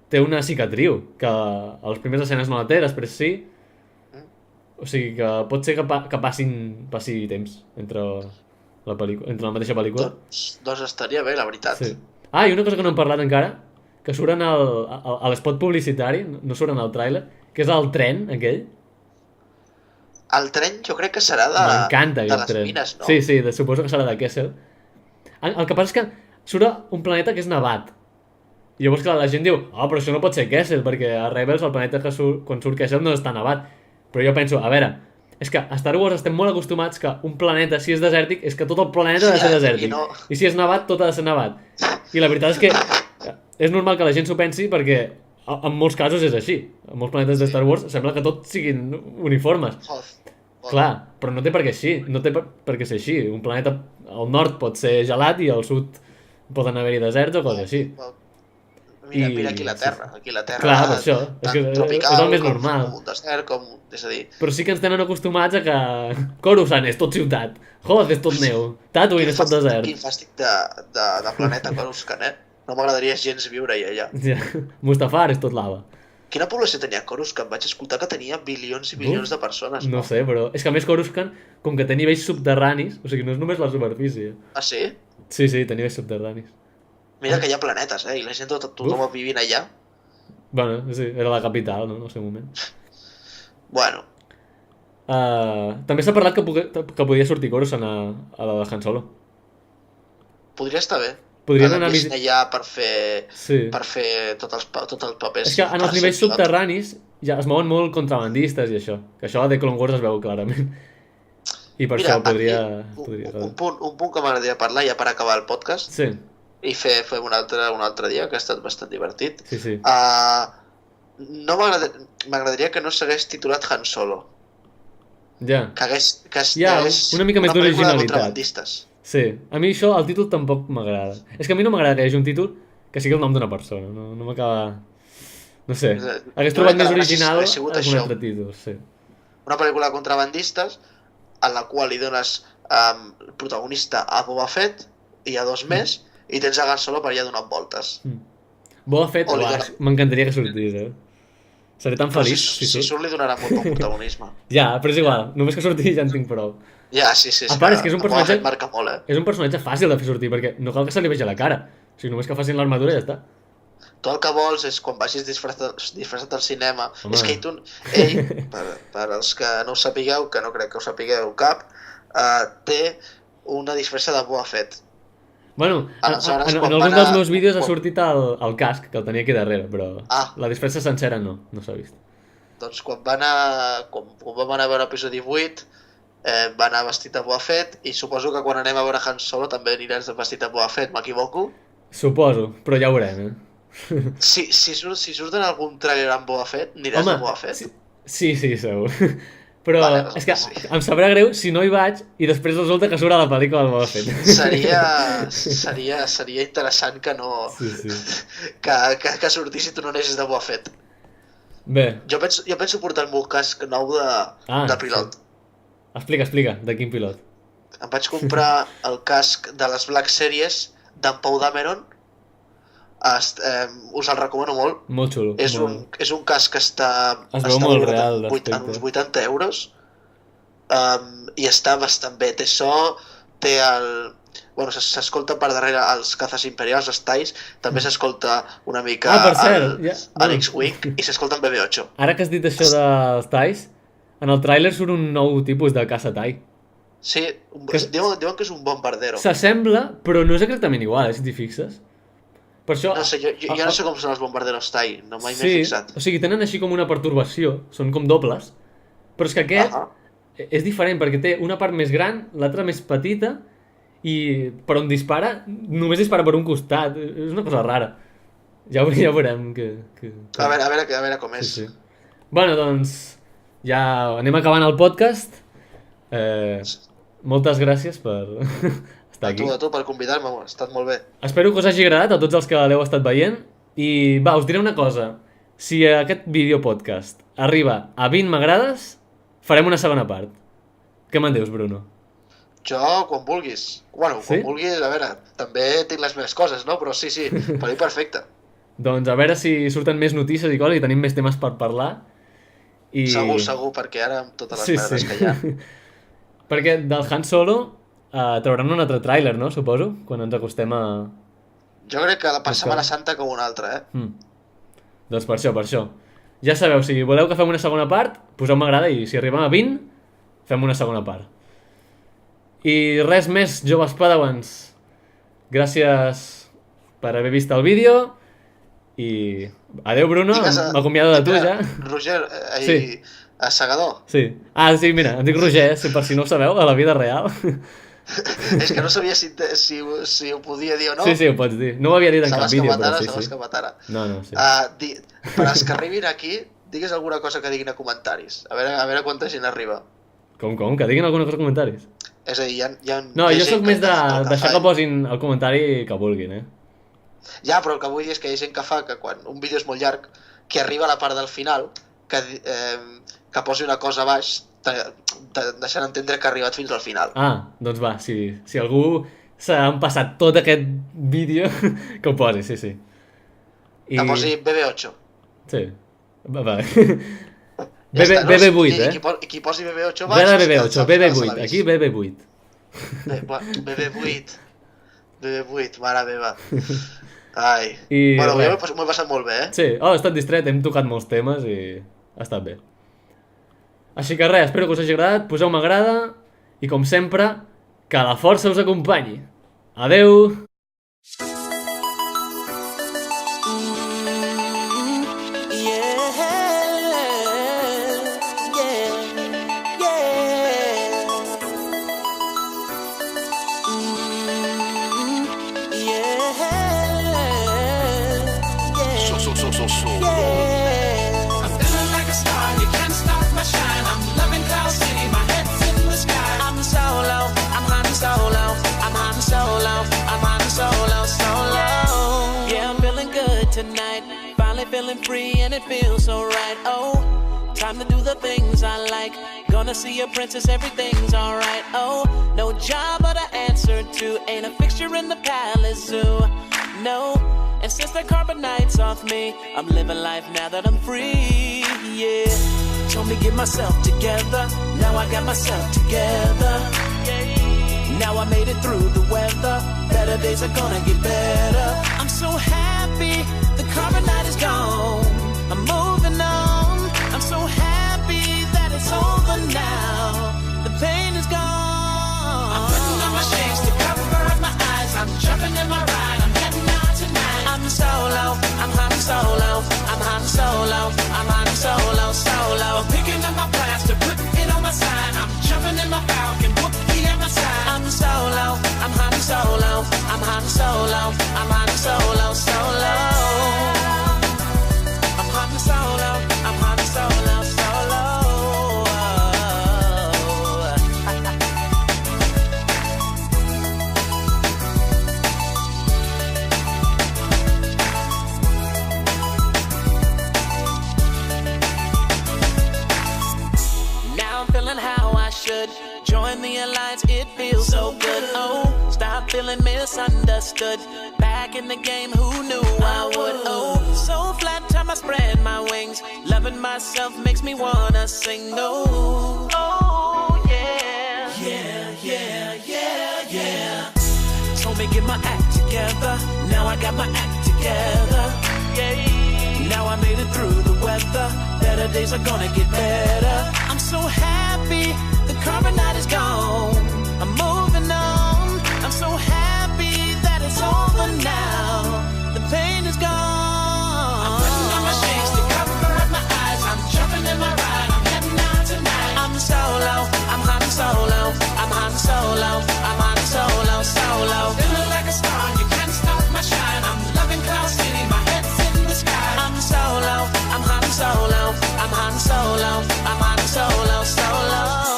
té una cicatriu, que a les primeres escenes no la té, després sí. O sigui que pot ser que passi temps entre la mateixa pel·lícula. Doncs estaria bé, la veritat. Sí. Ah, i una cosa que no hem parlat encara, que surten a l'espot publicitari, no surten al tràiler, que és el tren, aquell. El tren jo crec que serà M'encanta de aquest les tren. mines, no? Sí, suposo que serà de Kessel. El que passa és que surt un planeta que és nevat. I llavors, clar, la gent diu, però això no pot ser Kessel, perquè a Rebels el planeta que quan surt Kessel no està nevat. Però jo penso, a veure, és que a Star Wars estem molt acostumats que un planeta, si és desèrtic, és que tot el planeta ha de ser desèrtic. I si és nevat, tot ha de ser nevat. I la veritat és que és normal que la gent s'ho pensi perquè en molts casos és així. En molts planetes de Star Wars sembla que tots siguin uniformes. Clar, però no té per què així, no té per què ser així. Un planeta al nord pot ser gelat i al sud poden haver-hi deserts o coses així. Mira aquí la Terra, Clar, per això, és el més normal. Com un desert, és a dir... Però sí que ens tenen acostumats a que Coruscant és tot ciutat, Hoth és tot neu, Tatooine és tot desert. Quin fàstic de planeta Coruscant, eh? No m'agradaria gens viure-hi allà. Ja. Mustafar és tot lava. Quina població tenia Coruscant? Vaig escoltar que tenia bilions i bilions de persones. No sé, però és que a més Coruscant, com que té nivells subterranis, o sigui, no és només la superfície. Ah, sí? Sí, té nivells subterranis. Mira que hi ha planetes, i la gent tothom vivint allà. Bueno, sí, era la capital, no?, en el seu moment. Bueno. També s'ha parlat que podia sortir Coruscant a la de Han Solo. Podria estar bé. Podrien anar allà per fer tots els papers. És que en els nivells subterranis ja es mouen molt contrabandistes i això. Que això a The Clone Wars es veu clarament. I per això podria... Un punt que m'agradaria parlar ja per acabar el podcast. Sí. I fer un altre dia, que ha estat bastant divertit. Sí. No m'agradaria que no s'hagués titulat Han Solo. Ja. Que Ja, és una mica més pel·lícula de d'originalitat. contrabandistes. Sí, a mi això, el títol tampoc m'agrada. És que a mi no m'agrada que hi hagi un títol que sigui el nom d'una persona, no m'acaba... No sé, hagués Jo trobat crec que més la gràcia original ha sigut algun això. altre títol, sí. Una pel·lícula de contrabandistes en la qual li dones protagonista a Boba Fett i a dos més i tens a Han Solo per allà donant voltes. Boba Fett, O li uah, dona- m'encantaria que sortís, Seré tan Però feliç, si surt li donarà molt poc protagonisme. Ja, però és igual, només que sortir ja en tinc prou. Ja, sí, A part, és que és un Boba personatge- Fett marca molt, És un personatge fàcil de fer sortir, perquè no cal que se li vegi la cara. O sigui, només que facin l'armadura i ja està. Tu el que vols és quan vagis disfressat al cinema. Home. És que ell, per als que no ho sapigueu, que no crec que ho sapigueu cap, té una disfressa de Boba Fett. Bueno, Aleshores, en quan algun van dels a- meus vídeos ha quan- sortit el casc, que el tenia aquí darrere, però Ah. la disfressa sencera no s'ha vist. Doncs quan vam anar a veure episodi 8, va anar vestit de Boba Fett i suposo que quan anem a veure Han Solo també aniràs vestit de Boba Fett, m'equivoco? Suposo, però ja ho veurem, Si surt en algun trailer amb Boba Fett, aniràs de Boba Fett? sí, segur. Però Vale, doncs és que sí. em sabrà greu si no hi vaig i després resulta que surt a la pel·lícula del Boba Fett. Seria interessant que no... Sí. Que sortís i tu no anessis de Boba Fett. Bé, Jo penso portar el meu casc nou de pilot. sí. Explica, de quin pilot? Em vaig comprar el casc de les Black Series d'en Pau Dameron. Us el recomano molt. Molt xulo. És un casc que està Es veu molt valorat real, en d'aspecte. uns 80 euros. I està bastant bé. Té so, té el... Bueno, s'escolta per darrere els cazas imperials, els TIEs, també s'escolta una mica Per cert, l'X-Wing i s'escolta en BB-8. Ara que has dit això dels TIEs, en el tràiler surt un nou tipus de caça TIE. Sí, diuen que és un bombardero. S'assembla, però no és exactament igual, si t'hi fixes. Per això... No sé, jo no sé com són els bombarderos TIE, no mai m'he fixat. O sigui, tenen així com una pertorbació, són com dobles, però és que aquest és diferent perquè té una part més gran, l'altra més petita, i per on dispara, només dispara per un costat, és una cosa rara. Ja veurem que... A veure com és. Sí. Bueno, doncs, ja anem acabant el podcast. Moltes gràcies per estar aquí. A tu per convidar-me, ha estat molt bé. Espero que us hagi agradat a tots els que l'heu estat veient. I va, us diré una cosa. Si aquest vídeo podcast arriba a 20 m'agrades, farem una segona part. Què me'n dius, Bruno? Jo, quan vulguis. Bueno, Sí? quan vulguis, a veure, també tinc les meves coses, no? Però sí, per mi perfecte. Doncs a veure si surten més notícies i coses i tenim més temes per parlar. I... Segur, perquè ara amb totes les merdes que hi ha. Perquè del Han Solo trauran un altre tràiler, no? Suposo, quan ens acostem a... Jo crec que per Setmana Santa com un altre, Doncs per això. Ja sabeu, si voleu que fem una segona part, poseu m'agrada i si arribem a 20, fem una segona part. I res més, joves padawans. Gràcies per haver vist el vídeo i... Adeu, Bruno, m'acomiado de tu ja. Roger, Sí. a Segador. Sí. Sí, mira, em dic Roger, per si no ho sabeu, a la vida real. És que no sabia si ho podia dir o no. Sí, ho pots dir. No ho havia dit en cap vídeo, però sí. Sabes que matara. No, sí. Per als que arribin aquí, digues alguna cosa que diguin a comentaris. A veure quanta gent arriba. Com? Que diguin alguna cosa als comentaris? És a dir, hi ha No, jo sóc més de deixar que fa... posin el comentari que vulguin, Ja, però el que vull dir és que hi ha gent que fa que quan un vídeo és molt llarg, que arriba a la part del final, que posi una cosa a baix, deixant entendre que ha arribat fins al final. Doncs va, si algú s'ha passat tot aquest vídeo, que ho posi, sí. Que posi BB8. Sí, va. Ja està, no? BB8, I qui posi BB8 baix... Res de BB8, BB8, aquí BB8. BB8, mare meva. Ai. I bueno, res. jo m'ho he passat molt bé, Sí, he estat distret, hem tocat molts temes i ha estat bé. Així que res, espero que us hagi agradat, poseu m'agrada i com sempre, que la força us acompanyi. Adeu! I'm feeling like a star, you can't stop my shine. I'm loving Cloud City, my feeling free and it feels so right. Oh, time to do the things I like. Gonna see a princess, everything's alright. Oh, no job but an answer to. Ain't a fixture in the palace zoo. No, and since the carbonite's off me, I'm living life now that I'm free. Yeah, told me get myself together. Now I got myself together. Now I made it through the weather. Better days are gonna get better. I'm so happy the carbonite is gone. I'm moving on. I'm so happy that it's over now. The pain is gone. I'm putting on my shades to cover up my eyes. I'm jumping in my ride. I'm heading out tonight. I'm solo. I'm Han Solo. I'm Han Solo. I'm Han Solo. Solo. I'm picking up my blaster, put it on my side. I'm jumping in my Falcon, Wookiee at my side. I'm solo. I'm Han Solo. I'm Han Solo. I'm Han Solo. Solo. I'm Han Solo. I'm Han Solo. Solo. Now I'm feeling how I should. Join the alliance, it feels so good. Oh, stop feeling misunderstood. Back in the game, who knew I would? Oh, so flat time I spread my wings. Loving myself makes me wanna sing. No, oh yeah, yeah, yeah, yeah, yeah. Told me get my act together. Now I got my act together. Yeah. Now I made it through the weather. Better days are gonna get better. I'm so happy the carbonite is gone. I'm moving on. I'm so happy that it's over now. The pain is gone. I'm putting on my shades to cover up my eyes. I'm jumping in my ride. I'm heading out tonight. I'm solo. I'm Han Solo. I'm Han Solo. I'm Han Solo. Solo. Feeling like a star. You can't stop my shine. I'm loving Cloud City. My head's in the sky. I'm solo. I'm Han Solo. I'm Han Solo. I'm Han Solo. Solo.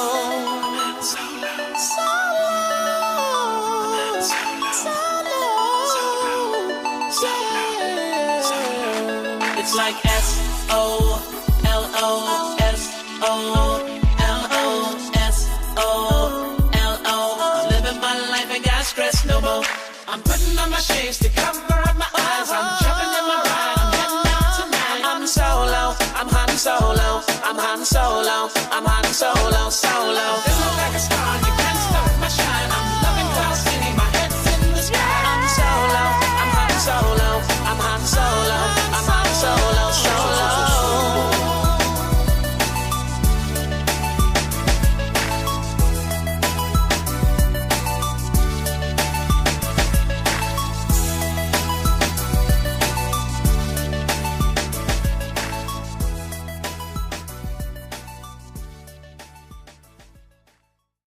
It's like S-O-L-O-S-O-L-O-S-O-L-O. I'm living my life, ain't got stress no more. I'm putting on my shades to cover up my eyes. I'm jumping in my ride, I'm heading out tonight. I'm solo, I'm Han Solo. I'm Han Solo, I'm Han Solo, solo.